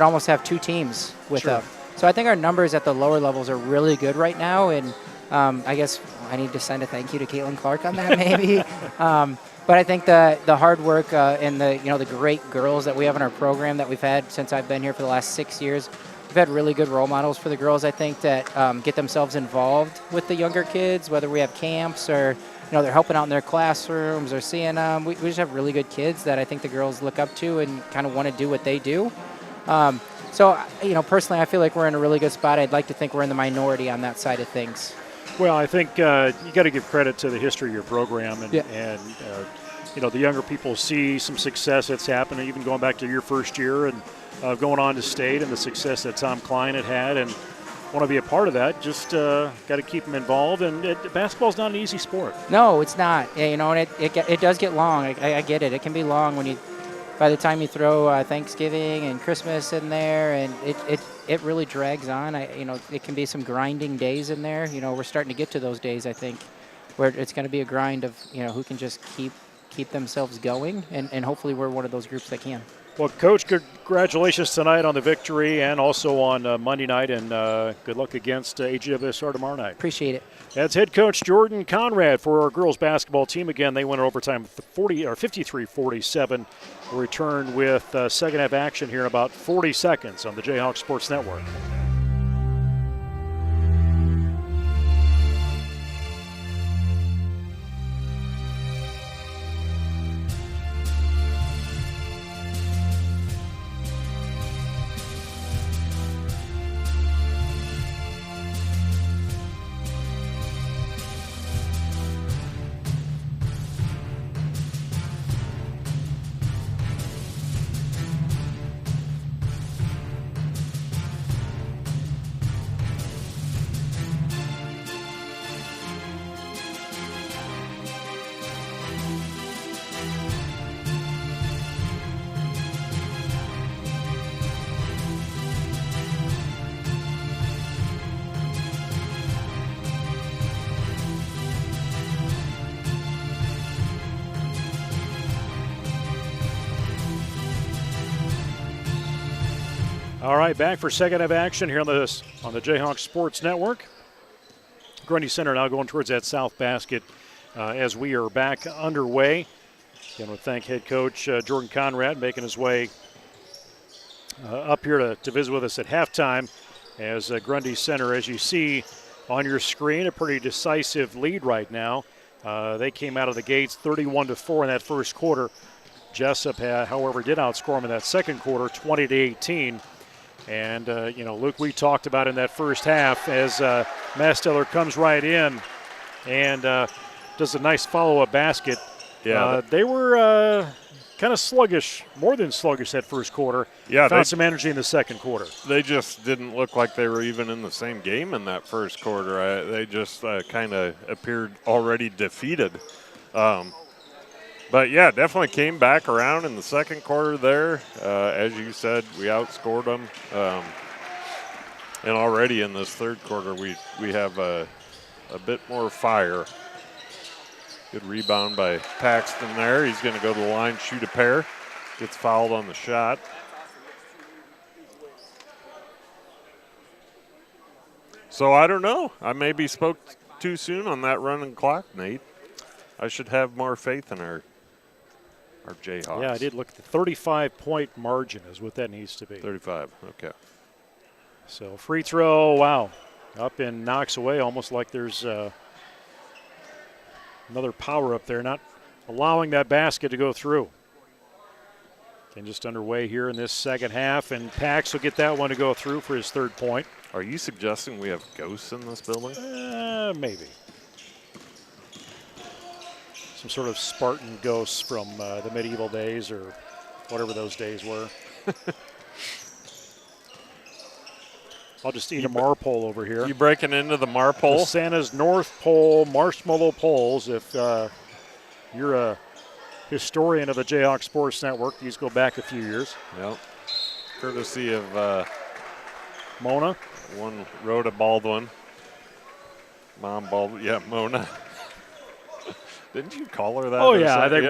almost have 2 teams with them. So I think our numbers at the lower levels are really good right now, and I guess I need to send a thank you to Caitlin Clark on that maybe. But I think the hard work and the great girls that we have in our program that we've had since I've been here for the last 6 years, we've had really good role models for the girls, I think, that get themselves involved with the younger kids, whether we have camps or they're helping out in their classrooms or seeing them. We just have really good kids that I think the girls look up to and kind of want to do what they do. So, personally, I feel like we're in a really good spot. I'd like to think we're in the minority on that side of things. Well, I think you got to give credit to the history of your program, and the younger people see some success that's happening, even going back to your first year and going on to state and the success that Tom Klein had, and want to be a part of that. Just got to keep them involved, and basketball's not an easy sport. No, it's not. And it does get long. I get it. It can be long by the time you throw Thanksgiving and Christmas in there, and it really drags on. It can be some grinding days in there. We're starting to get to those days, I think, where it's going to be a grind of who can just keep themselves going, and hopefully we're one of those groups that can. Well, Coach, congratulations tonight on the victory and also on Monday night, and good luck against AGWSR tomorrow night. Appreciate it. That's head coach Jordan Conrad for our girls basketball team. Again, they went in overtime 53-47. We'll return with second half action here in about 40 seconds on the J-Hawks Sports Network. All right, back for second half action here on the Jayhawks Sports Network. Grundy Center now going towards that south basket as we are back underway. Again, I want to thank head coach Jordan Conrad making his way up here to visit with us at halftime as Grundy Center, as you see on your screen, a pretty decisive lead right now. They came out of the gates 31-4 in that first quarter. Jesup, however, did outscore them in that second quarter, 20-18. And, Luke, we talked about in that first half as Masteller comes right in and does a nice follow-up basket. Yeah. They were kind of sluggish, more than sluggish that first quarter. Yeah, found some energy in the second quarter. They just didn't look like they were even in the same game in that first quarter. They just kind of appeared already defeated. But, yeah, definitely came back around in the second quarter there. As you said, we outscored them. And already in this third quarter, we have a bit more fire. Good rebound by Paxton there. He's going to go to the line, shoot a pair. Gets fouled on the shot. So I don't know. I maybe spoke too soon on that running clock, Nate. I should have more faith in our Jayhawks. Yeah, I did look at the 35-point margin is what that needs to be. 35, okay. So free throw, wow. Up and knocks away almost like there's another power up there, not allowing that basket to go through. And just underway here in this second half, and Pax will get that one to go through for his 3rd point. Are you suggesting we have ghosts in this building? Maybe. Some sort of Spartan ghosts from the medieval days or whatever those days were. I'll just eat a marpole over here. You breaking into the marpole? The Santa's North Pole marshmallow poles. If you're a historian of the Jayhawks Sports Network, these go back a few years. Yep. Courtesy of Mona. One Rhoda Baldwin. Mom Baldwin. Yeah, Mona. Didn't you call her that? Oh, yeah. I think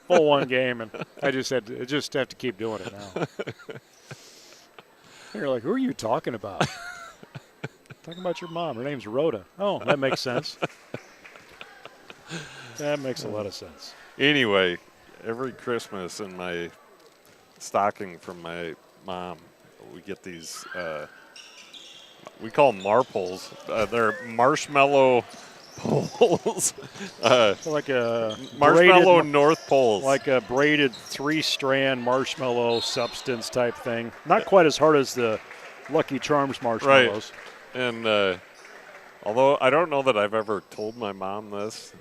one game, and I just have to keep doing it now. You're like, who are you talking about? Talking about your mom. Her name's Rhoda. Oh, that makes sense. That makes a lot of sense. Anyway, every Christmas in my stocking from my mom, we get these, we call them marples. They're marshmallow poles. Like a marshmallow braided, North Poles. Like a braided 3-strand marshmallow substance type thing. Not quite as hard as the Lucky Charms marshmallows. Right. And although I don't know that I've ever told my mom this,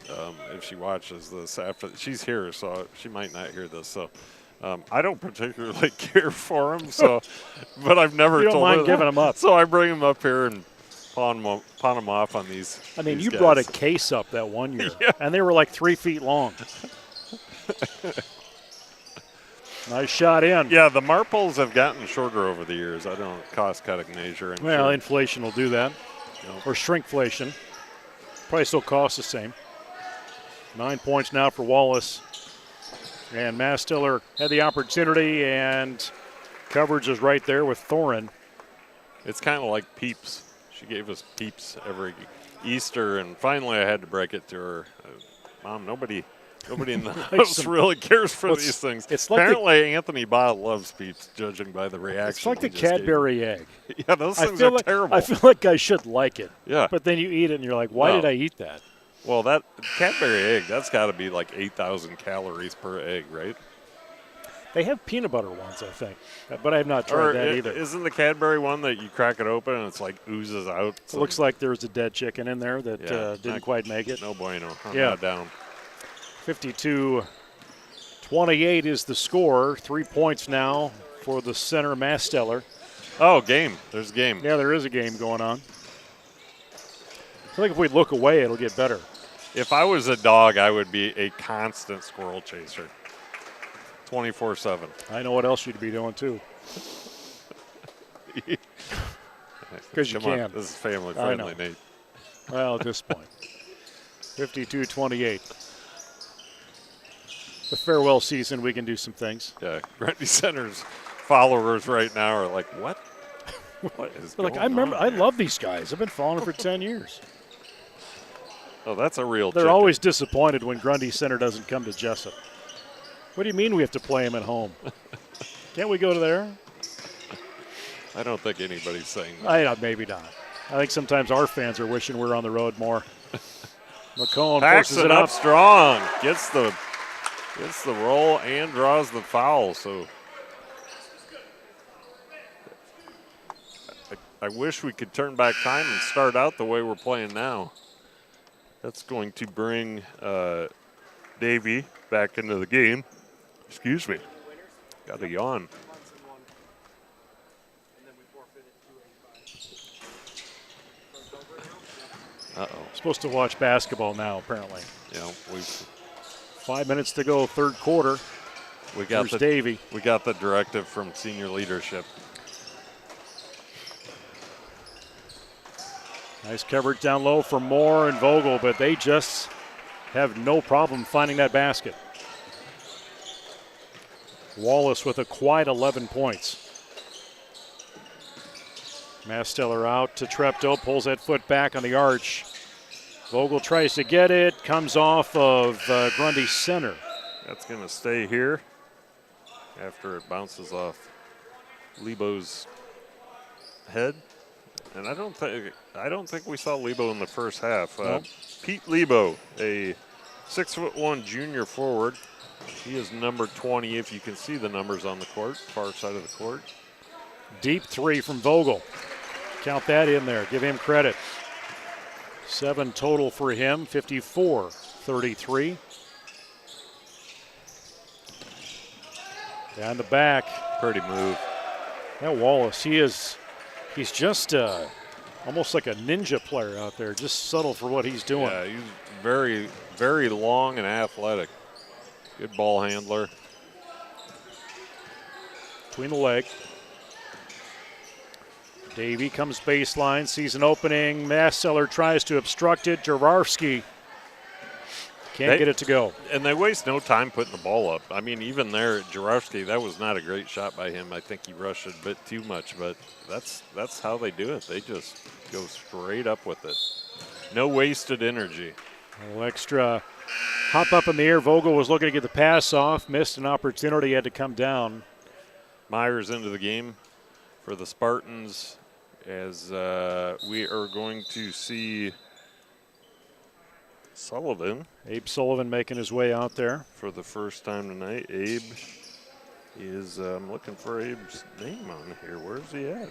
if she watches this after, she's here, so she might not hear this. So I don't particularly care for them. So, but I've never you told don't mind her giving them up. So I bring them up here and pawn them off on these. I mean, these you guys. brought a case up that one year, Yeah. and they were like 3 feet long. Nice shot in. Yeah, the marples have gotten shorter over the years. I don't cost-cutting measure. Well, sure. inflation will do that, or shrinkflation. Probably still costs the same. 9 points now for Wallace. And Mastiller had the opportunity, and coverage is right there with Thorin. It's kind of like Peeps. She gave us Peeps every Easter, and finally I had to break it to her. Mom, nobody in the house really cares for these things. It's like apparently Anthony Bott loves Peeps, judging by the reaction. It's like the Cadbury egg. Yeah, those things are terrible. I feel like I should like it. Yeah. But then you eat it, and you're like, why did I eat that? Well, that Cadbury egg, that's got to be like 8,000 calories per egg, right? They have peanut butter ones, I think, but I have not tried that either. Isn't the Cadbury one that you crack it open and it's like oozes out? It looks like there's a dead chicken in there that didn't quite make it. No bueno. I'm Yeah. not down. 52-28 is the score. 3 points now for the center, Masteller. Oh, game. There's a game. Yeah, there is a game going on. I feel like if we look away, it'll get better. If I was a dog, I would be a constant squirrel chaser. 24/7. I know what else you'd be doing, too. Because you Come on, can. this is family friendly, Nate. Well, at this point. 52-28. The farewell season, we can do some things. Yeah, Grundy Center's followers right now are like, what? What is They're like, going on I here? love these guys. I've been following them for 10 years. Oh, that's a real They're chicken. always disappointed when Grundy Center doesn't come to Jesup. What do you mean we have to play them at home? Can't we go to there? I don't think anybody's saying that. Maybe not. I think sometimes our fans are wishing we were on the road more. McComb forces Paxton it up up. strong. Gets the roll and draws the foul. So I wish we could turn back time and start out the way we're playing now. That's going to bring Davey back into the game. Excuse me. Got a yawn. Uh-oh. Supposed to watch basketball now, apparently. You know, 5 minutes to go, third quarter. we got There's Davey. We got the directive from senior leadership. Nice coverage down low for Moore and Vogel, but they just have no problem finding that basket. Wallace with a quiet 11 points. Masteller out to Treptow, pulls that foot back on the arch. Vogel tries to get it, comes off of Grundy Center. That's going to stay here after it bounces off Lebo's head. And I don't think we saw Lebo in the first half. Nope. Pete Lebo, a 6'1" junior forward. He is number 20 if you can see the numbers on the court, far side of the court. Deep three from Vogel. Count that in there. Give him credit. 7 total for him, 54-33. Down the back. Pretty move. That Wallace, he's just almost like a ninja player out there, just subtle for what he's doing. Yeah, he's very, very long and athletic. Good ball handler. Between the leg. Davey comes baseline, sees an opening. Masteller tries to obstruct it. Jaworski can't get it to go. And they waste no time putting the ball up. I mean, even there, Jaworski, that was not a great shot by him. I think he rushed it a bit too much, but that's how they do it. They just go straight up with it. No wasted energy. A little extra hop up in the air. Vogel was looking to get the pass off, missed an opportunity, had to come down. Myers into the game for the Spartans as we are going to see Sullivan. Abe Sullivan making his way out there. For the first time tonight. Abe is, I'm looking for Abe's name on here. Where's he at?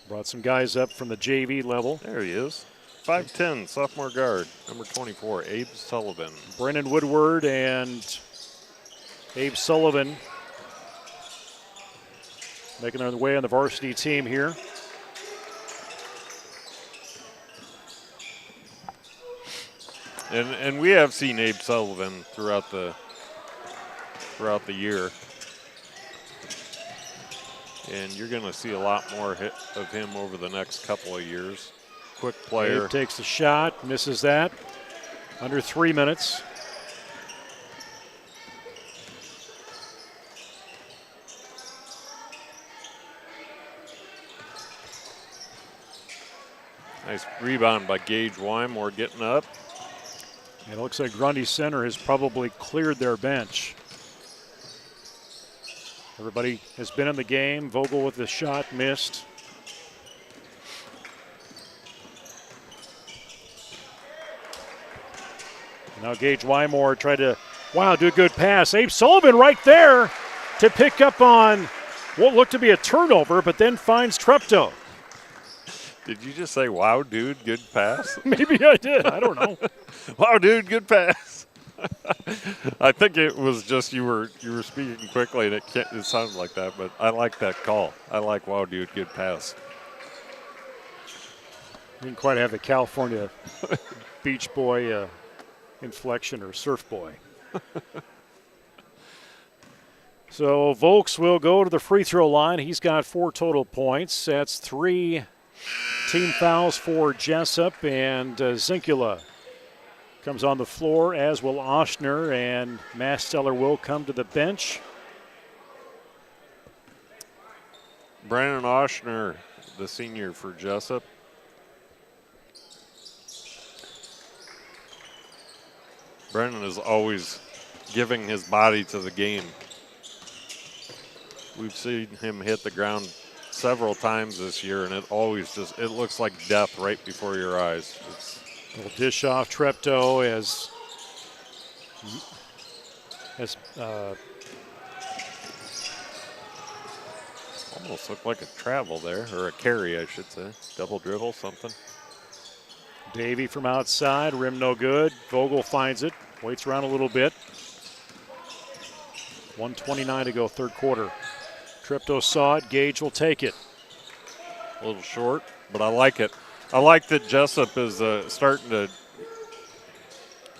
Brought some guys up from the JV level. There he is. 5'10", sophomore guard, number 24, Abe Sullivan. Brennan Woodward and Abe Sullivan making their way on the varsity team here. And we have seen Abe Sullivan throughout the year. And you're going to see a lot more of him over the next couple of years. Quick player. Abe takes the shot, misses that. Under 3 minutes. Nice rebound by Gage Wymore getting up. It looks like Grundy Center has probably cleared their bench. Everybody has been in the game. Vogel with the shot, missed. Now Gage Wymore tried to, do a good pass. Abe Sullivan right there to pick up on what looked to be a turnover, but then finds Treptow. Did you just say, wow, dude, good pass? Maybe I did. I don't know. Wow, dude, good pass. I think it was just you were speaking quickly and it sounded like that, but I like that call. I like, wow, dude, good pass. Didn't quite have the California Beach Boy inflection or surf boy. So Volks will go to the free throw line. He's got 4 total points. That's 3 team fouls for Jesup, and Zinkula comes on the floor, as will Oshner, and Masteller will come to the bench. Brandon Oshner, the senior for Jesup. Brandon is always giving his body to the game. We've seen him hit the ground several times this year, and it always it looks like death right before your eyes. A little dish off Treptow as almost looked like a travel there, or a carry, I should say. Double dribble, something. Davey from outside, rim no good. Vogel finds it, waits around a little bit. 1:29 to go, third quarter. Treptow saw it, Gage will take it. A little short, but I like it. I like that Jesup is starting to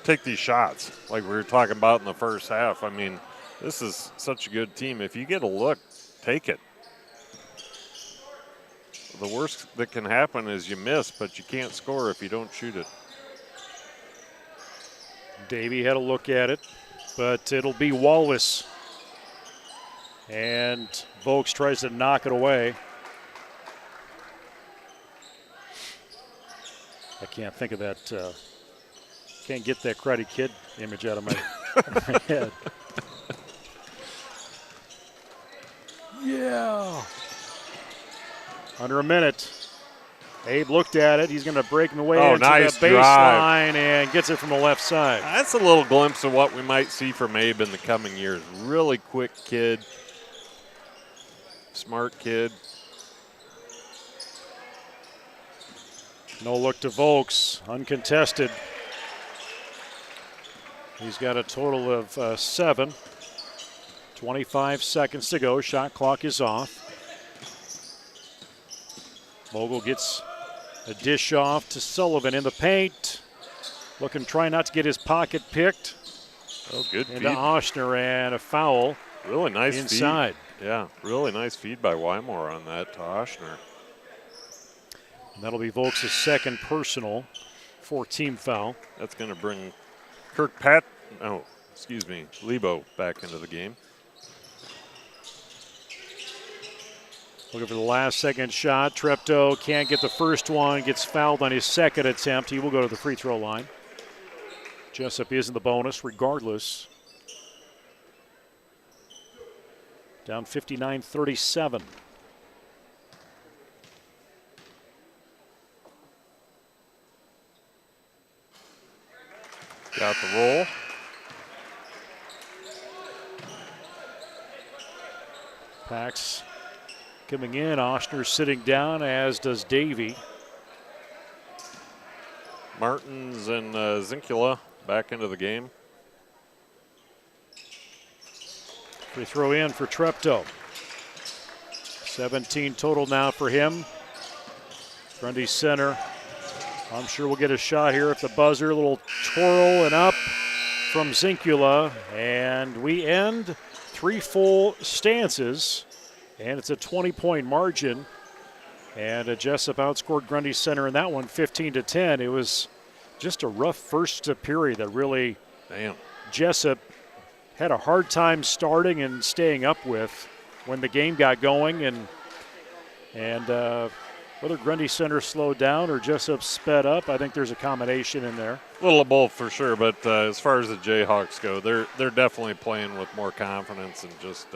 take these shots like we were talking about in the first half. I mean, this is such a good team. If you get a look, take it. The worst that can happen is you miss, but you can't score if you don't shoot it. Davey had a look at it, but it'll be Wallace. And Vokes tries to knock it away. I can't think of that. Can't get that Karate Kid image out of my head. Yeah. Under a minute. Abe looked at it. He's going to break him away into nice the baseline and gets it from the left side. That's a little glimpse of what we might see from Abe in the coming years. Really quick kid. Smart kid. No look to Vokes, uncontested. He's got a total of 7. 25 seconds to go. Shot clock is off. Vogel gets a dish off to Sullivan in the paint. Looking, trying not to get his pocket picked. Oh, good feed. Into Oshner and a foul. Really nice inside. Feed. Yeah, really nice feed by Wymore on that to Oshner. And that'll be Vokes' second personal for team foul. That's going to bring Lebo back into the game. Looking for the last second shot. Treptow can't get the first one, gets fouled on his second attempt. He will go to the free throw line. Jesup is in the bonus regardless. Down 59-37. Got the roll. Pax coming in. Oshner sitting down, as does Davey. Martins and Zinkula back into the game. Free throw in for Treptow. 17 total now for him. Grundy Center. I'm sure we'll get a shot here at the buzzer. A little twirl and up from Zinkula. And we end 3 full stances. And it's a 20-point margin. And Jesup outscored Grundy Center in that one 15-10. It was just a rough first period that really Jesup had a hard time starting and staying up with when the game got going. And whether Grundy Center slowed down or Jesup sped up, I think there's a combination in there. A little of both for sure, but as far as the Jayhawks go, they're definitely playing with more confidence and just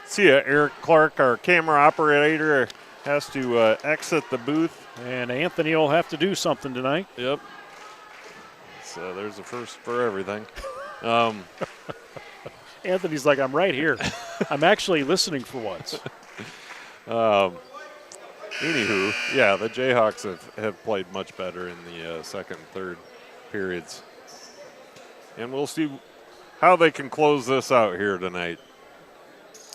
see Eric Clark, our camera operator, has to exit the booth. And Anthony will have to do something tonight. Yep. So there's a first for everything. Anthony's like, I'm right here. I'm actually listening for once. Anywho, yeah, the Jayhawks have played much better in the second and third periods. And we'll see how they can close this out here tonight.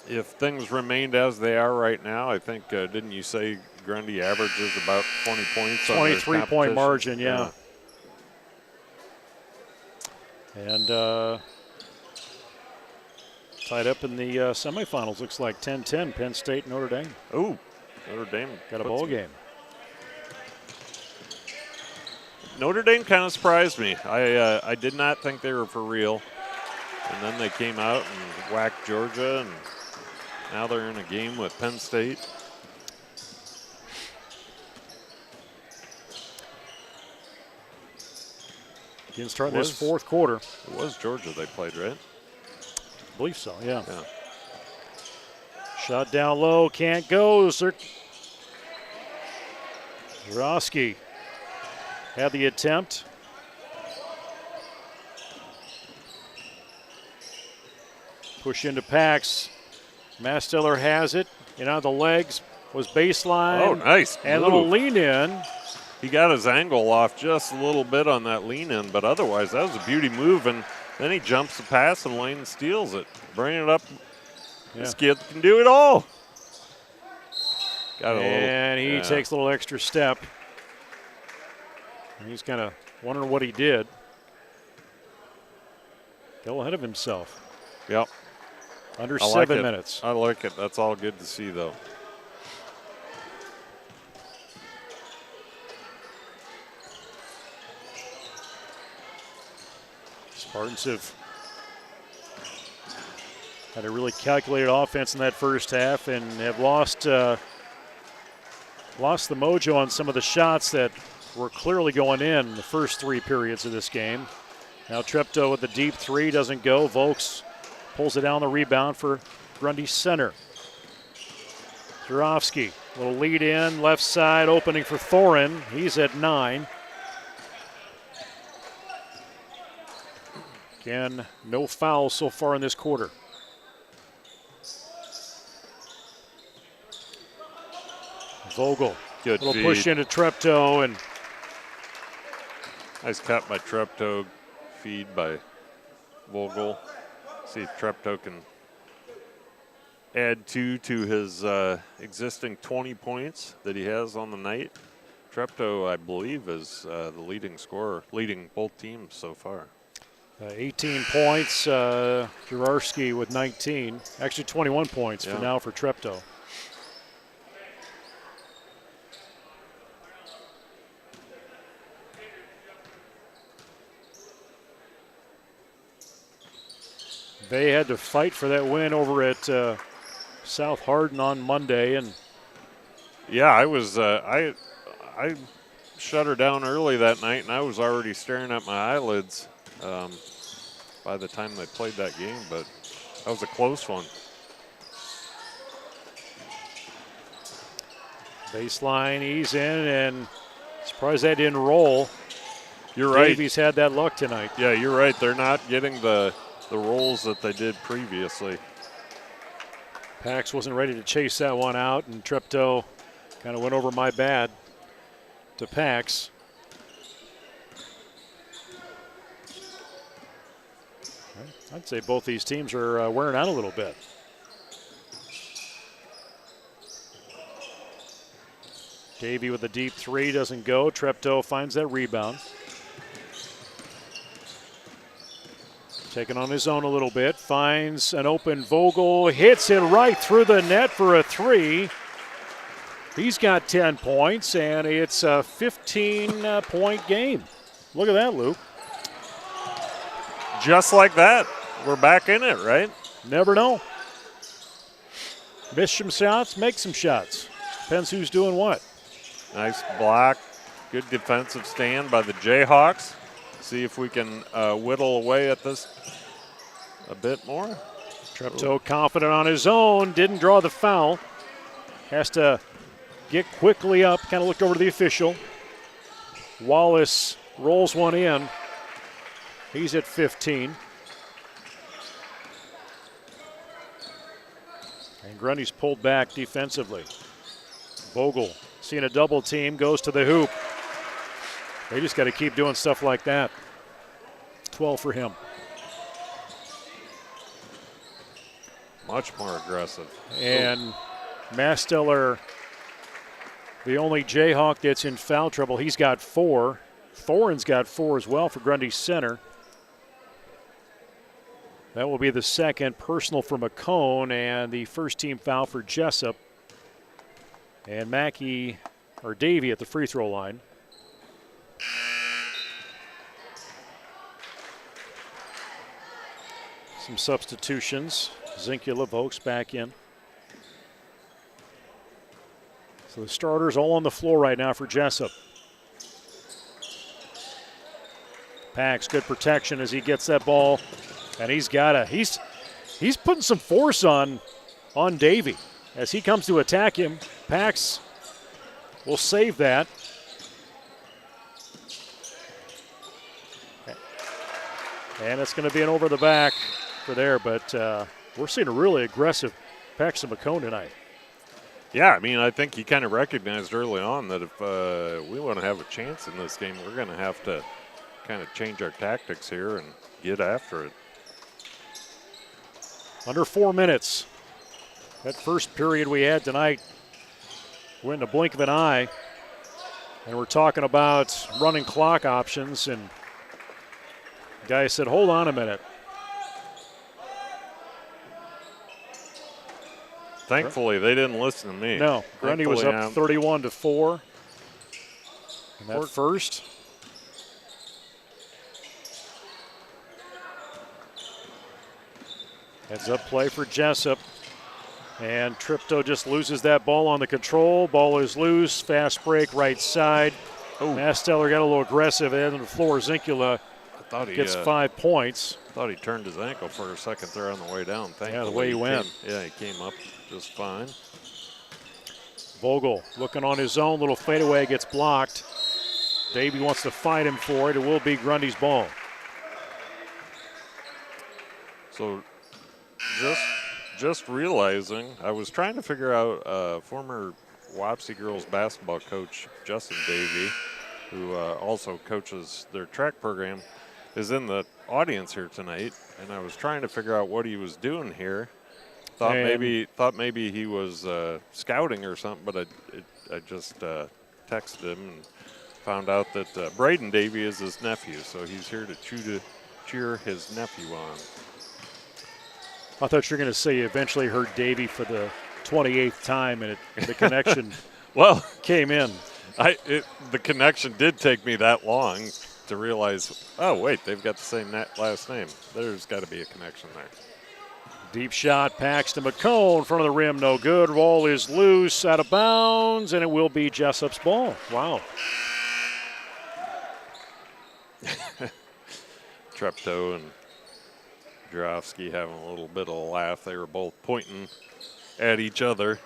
If things remained as they are right now, I think, didn't you say Grundy averages about 20 points? 23-point margin, yeah. And tied up in the semifinals, looks like 10-10, Penn State, Notre Dame. Oh, Notre Dame got a ball game. Notre Dame kind of surprised me. I did not think they were for real. And then they came out and whacked Georgia, and now they're in a game with Penn State. Again, starting this fourth quarter. It was Georgia they played, right? I believe so, yeah. Shot down low, can't go. Zurowski had the attempt. Push into Pax. Masteller has it. On the legs was baseline. Oh, nice. And a little lean in. He got his angle off just a little bit on that lean in, but otherwise that was a beauty move. And then he jumps the pass and Lane steals it. Bring it up. Yeah. This kid can do it all. And he takes a little extra step. And he's kind of wondering what he did. Got ahead of himself. Yep. Under 7 minutes. I like it. That's all good to see, though. Spartans have had a really calculated offense in that first half and have lost the mojo on some of the shots that were clearly going in the first 3 periods of this game. Now Treptow with the deep 3 doesn't go. Volks pulls it down the rebound for Grundy Center. Zurovsky, little lead in, left side opening for Thorin. He's at 9. Again, no fouls so far in this quarter. Vogel, Good little feed. push into Treptow, and Nice cut by Treptow. Feed by Vogel. See if Treptow can add 2 to his existing 20 points that he has on the night. Treptow, I believe, is the leading scorer, leading both teams so far. 18 points, Jaworski with 19. Actually 21 points for now for Treptow. They had to fight for that win over at South Hardin on Monday, and yeah, I was I shut her down early that night, and I was already staring at my eyelids by the time they played that game. But that was a close one. baseline, he's in, and surprised that didn't roll. You're right. Davies had that luck tonight. Yeah, you're right. They're not getting the rolls that they did previously. Pax wasn't ready to chase that one out, and Treptow kind of went over my bad to Pax. I'd say both these teams are wearing out a little bit. Davey with a deep 3 doesn't go. Treptow finds that rebound. Taking on his own a little bit, finds an open Vogel, hits it right through the net for a 3. He's got 10 points, and it's a 15-point game. Look at that, Luke. Just like that, we're back in it, right? Never know. Miss some shots, make some shots. Depends who's doing what. Nice block, good defensive stand by the Jayhawks. See if we can whittle away at this a bit more. Treptow confident on his own, didn't draw the foul. Has to get quickly up, kind of looked over to the official. Wallace rolls one in. He's at 15. And Grundy's pulled back defensively. Vogel seeing a double team, goes to the hoop. They just got to keep doing stuff like that. 12 for him. Much more aggressive. And Masteller, the only Jayhawk that's in foul trouble, he's got 4. Thorin's got 4 as well for Grundy Center. That will be the second personal for McCone and the first team foul for Jesup. And Davey at the free throw line. Some substitutions. Zinkula Vokes back in. So the starters all on the floor right now for Jesup. Pax, good protection as he gets that ball. And he's putting some force on Davey. As he comes to attack him, Pax will save that. And it's going to be an over the back for there, but we're seeing a really aggressive Paxton McCone tonight. Yeah, I mean, I think he kind of recognized early on that if we want to have a chance in this game, we're going to have to kind of change our tactics here and get after it. Under 4 minutes. That first period we had tonight went in a blink of an eye. And we're talking about running clock options, and the guy said, hold on a minute. Thankfully, they didn't listen to me. No, Grundy was up 31-4 in that first. Heads up play for Jesup. And Tripto just loses that ball on the control. Ball is loose. Fast break right side. Masteller got a little aggressive on the floor. Zinkula gets 5 points. I thought he turned his ankle for a second there on the way down. Yeah, the way he went. He came up just fine. Vogel looking on his own. Little fadeaway gets blocked. Davey wants to fight him for it. It will be Grundy's ball. So just realizing, I was trying to figure out former Wapsie girls basketball coach Justin Davey, who also coaches their track program, is in the audience here tonight, and I was trying to figure out what he was doing here. Thought maybe he was scouting or something, but I just texted him and found out that Braden Davey is his nephew, so he's here to cheer his nephew on. I thought you were going to say you eventually heard Davey for the 28th time, and the connection came in. The connection did take me that long to realize, oh, wait, they've got the same last name. There's got to be a connection there. Deep shot, Paxton McCone in front of the rim, no good. Ball is loose, out of bounds, and it will be Jesup's ball. Wow. Treptow and Jarofsky having a little bit of a laugh. They were both pointing at each other.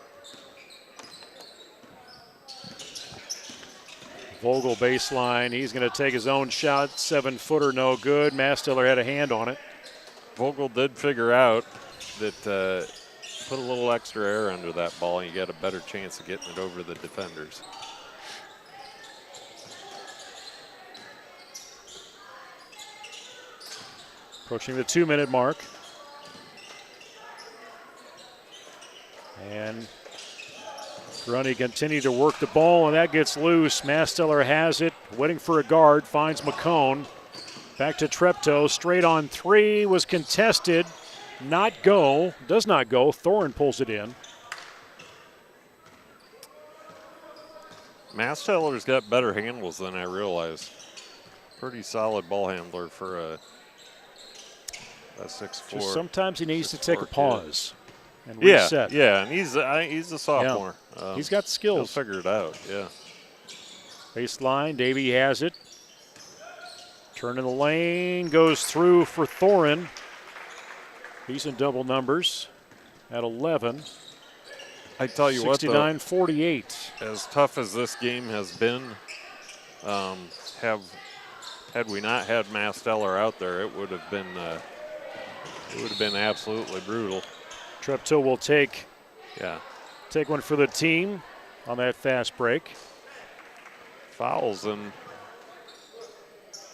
Vogel baseline. He's going to take his own shot. 7-footer, no good. Masteller had a hand on it. Vogel did figure out that put a little extra air under that ball and you got a better chance of getting it over the defenders. Approaching the 2-minute mark. And Grundy continued to work the ball, and that gets loose. Masteller has it, waiting for a guard, finds McCone. Back to Treptow, straight on three, was contested. Does not go. Thorin pulls it in. Masteller's got better handles than I realized. Pretty solid ball handler for a 6'4". Just sometimes he needs to take a pause and reset. Yeah, and he's a sophomore. Yeah. He's got skills. He'll figure it out, yeah. Baseline, Davey has it. Turn in the lane, goes through for Thorin. He's in double numbers at 11. I tell you what, 69-48. As tough as this game has been, had we not had Masteller out there, it would have been absolutely brutal. Treptow will take one for the team on that fast break. Fouls and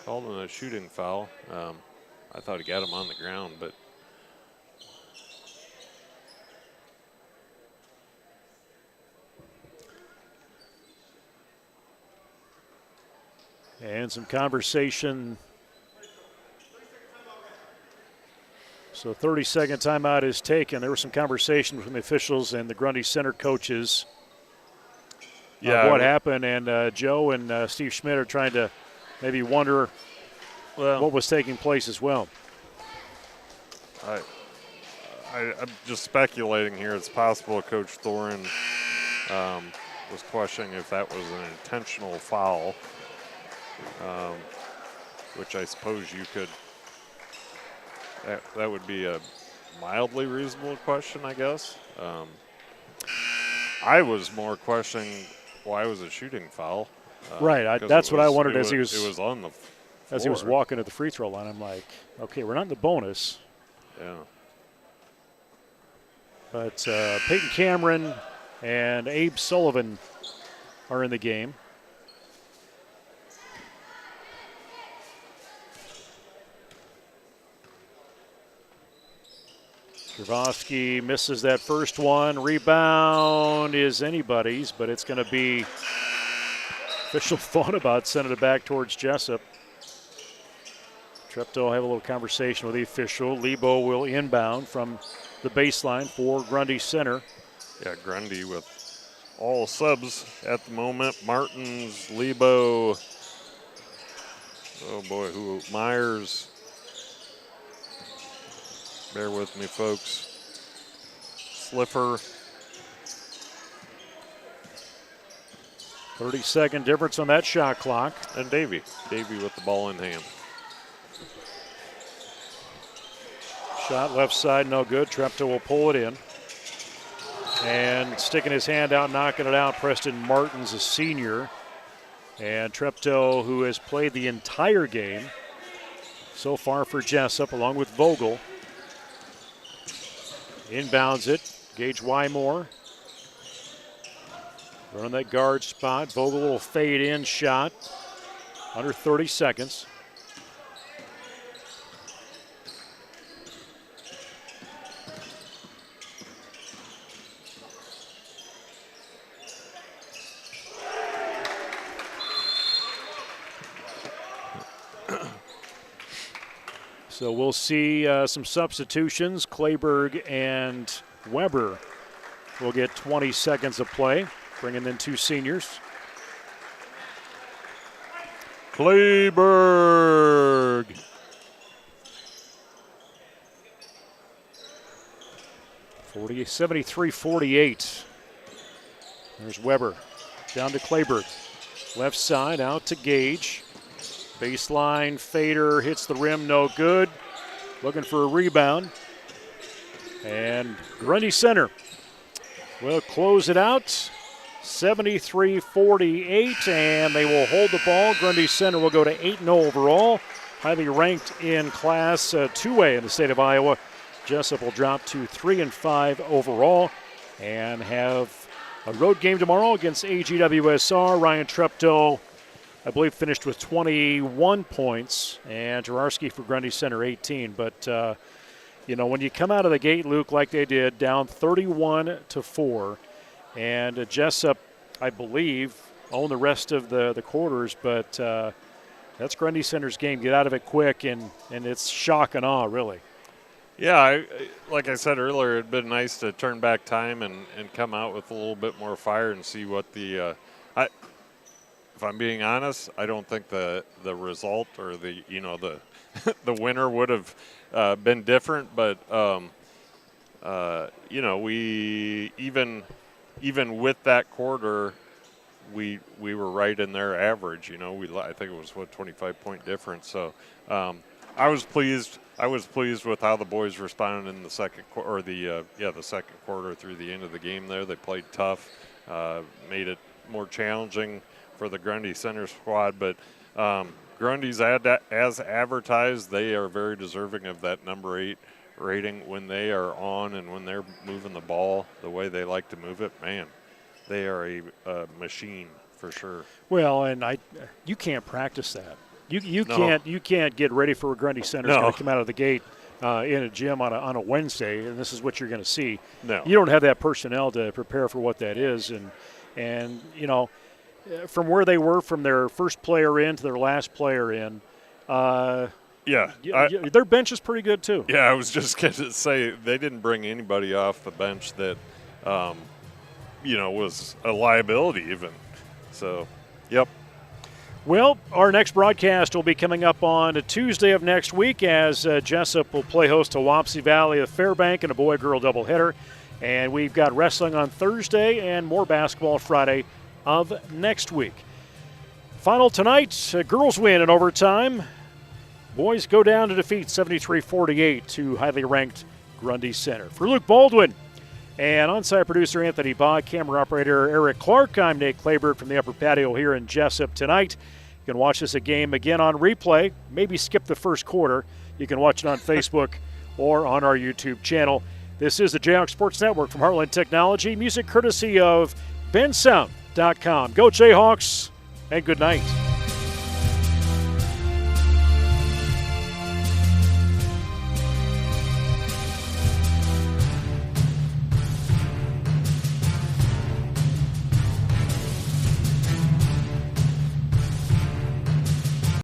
called him a shooting foul. I thought he got him on the ground, but and some conversation. So 30-second timeout is taken. There was some conversation from the officials and the Grundy Center coaches of what happened, and Joe and Steve Schmidt are trying to maybe wonder what was taking place as well. I'm just speculating here. It's possible Coach Thorin was questioning if that was an intentional foul, which I suppose you could. That would be a mildly reasonable question, I guess. I was more questioning why it was a shooting foul. Right, that's what I wondered as he was. It was on the floor. As he was walking to the free throw line. I'm like, okay, we're not in the bonus. Yeah. But Peyton Cameron and Abe Sullivan are in the game. Jarofsky misses that first one. Rebound is anybody's, but it's going to be official thought about sending it back towards Jesup. Treptow will have a little conversation with the official. Lebo will inbound from the baseline for Grundy Center. Yeah, Grundy with all subs at the moment. Martins, Lebo, oh boy, Myers, Bear with me, folks. Slipper. 30-second difference on that shot clock. And Davey. Davey with the ball in hand. Shot left side, no good. Treptow will pull it in. And sticking his hand out, knocking it out, Preston Martin's a senior. And Treptow, who has played the entire game so far for Jesup, along with Vogel. Inbounds it. Gage Wymore. Running that guard spot. Vogel will fade in shot. Under 30 seconds. So we'll see some substitutions. Clayberg and Weber will get 20 seconds of play, bringing in 2 seniors. Clayberg. – 73-48. There's Weber. Down to Clayberg. Left side, out to Gage. Baseline fader hits the rim, no good. Looking for a rebound. And Grundy Center will close it out. 73-48, and they will hold the ball. Grundy Center will go to 8-0 overall. Highly ranked in Class 2A in the state of Iowa. Jesup will drop to 3-5 overall and have a road game tomorrow against AGWSR. Ryan Treptow, I believe, finished with 21 points, and Tararski for Grundy Center 18. But, when you come out of the gate, Luke, like they did, down 31-4, and Jesup, I believe, own the rest of the quarters, but that's Grundy Center's game. Get out of it quick, and it's shock and awe, really. Yeah, like I said earlier, it'd been nice to turn back time and come out with a little bit more fire and see what the if I'm being honest, I don't think the result or the the winner would have been different. But we even with that quarter, we were right in their average. I think it was 25-point difference. So I was pleased. I was pleased with how the boys responded in the second quarter, the second quarter through the end of the game. There, they played tough, made it more challenging for the Grundy Center squad, but Grundy's as advertised, they are very deserving of that number 8 rating when they are on and when they're moving the ball the way they like to move it. Man, they are a machine for sure. Well, and you can't practice that. You can't get ready for a Grundy Center going to come out of the gate in a gym on a Wednesday, and this is what you're going to see. No, you don't have that personnel to prepare for what that is, and from where they were from their first player in to their last player in, their bench is pretty good too. Yeah, I was just going to say they didn't bring anybody off the bench that, was a liability even. So, yep. Well, our next broadcast will be coming up on a Tuesday of next week as Jesup will play host to Wapsie Valley of Fairbank in a boy-girl doubleheader. And we've got wrestling on Thursday and more basketball Friday of next week. Final tonight, girls win in overtime. Boys go down to defeat 73-48 to highly ranked Grundy Center. For Luke Baldwin and on-site producer Anthony Baugh, camera operator Eric Clark, I'm Nate Clayberg from the upper patio here in Jesup tonight. You can watch this game again on replay. Maybe skip the first quarter. You can watch it on Facebook or on our YouTube channel. This is the J-Hawks Sports Network from Heartland Technology. Music courtesy of bensound.com. Go J-Hawks, and good night.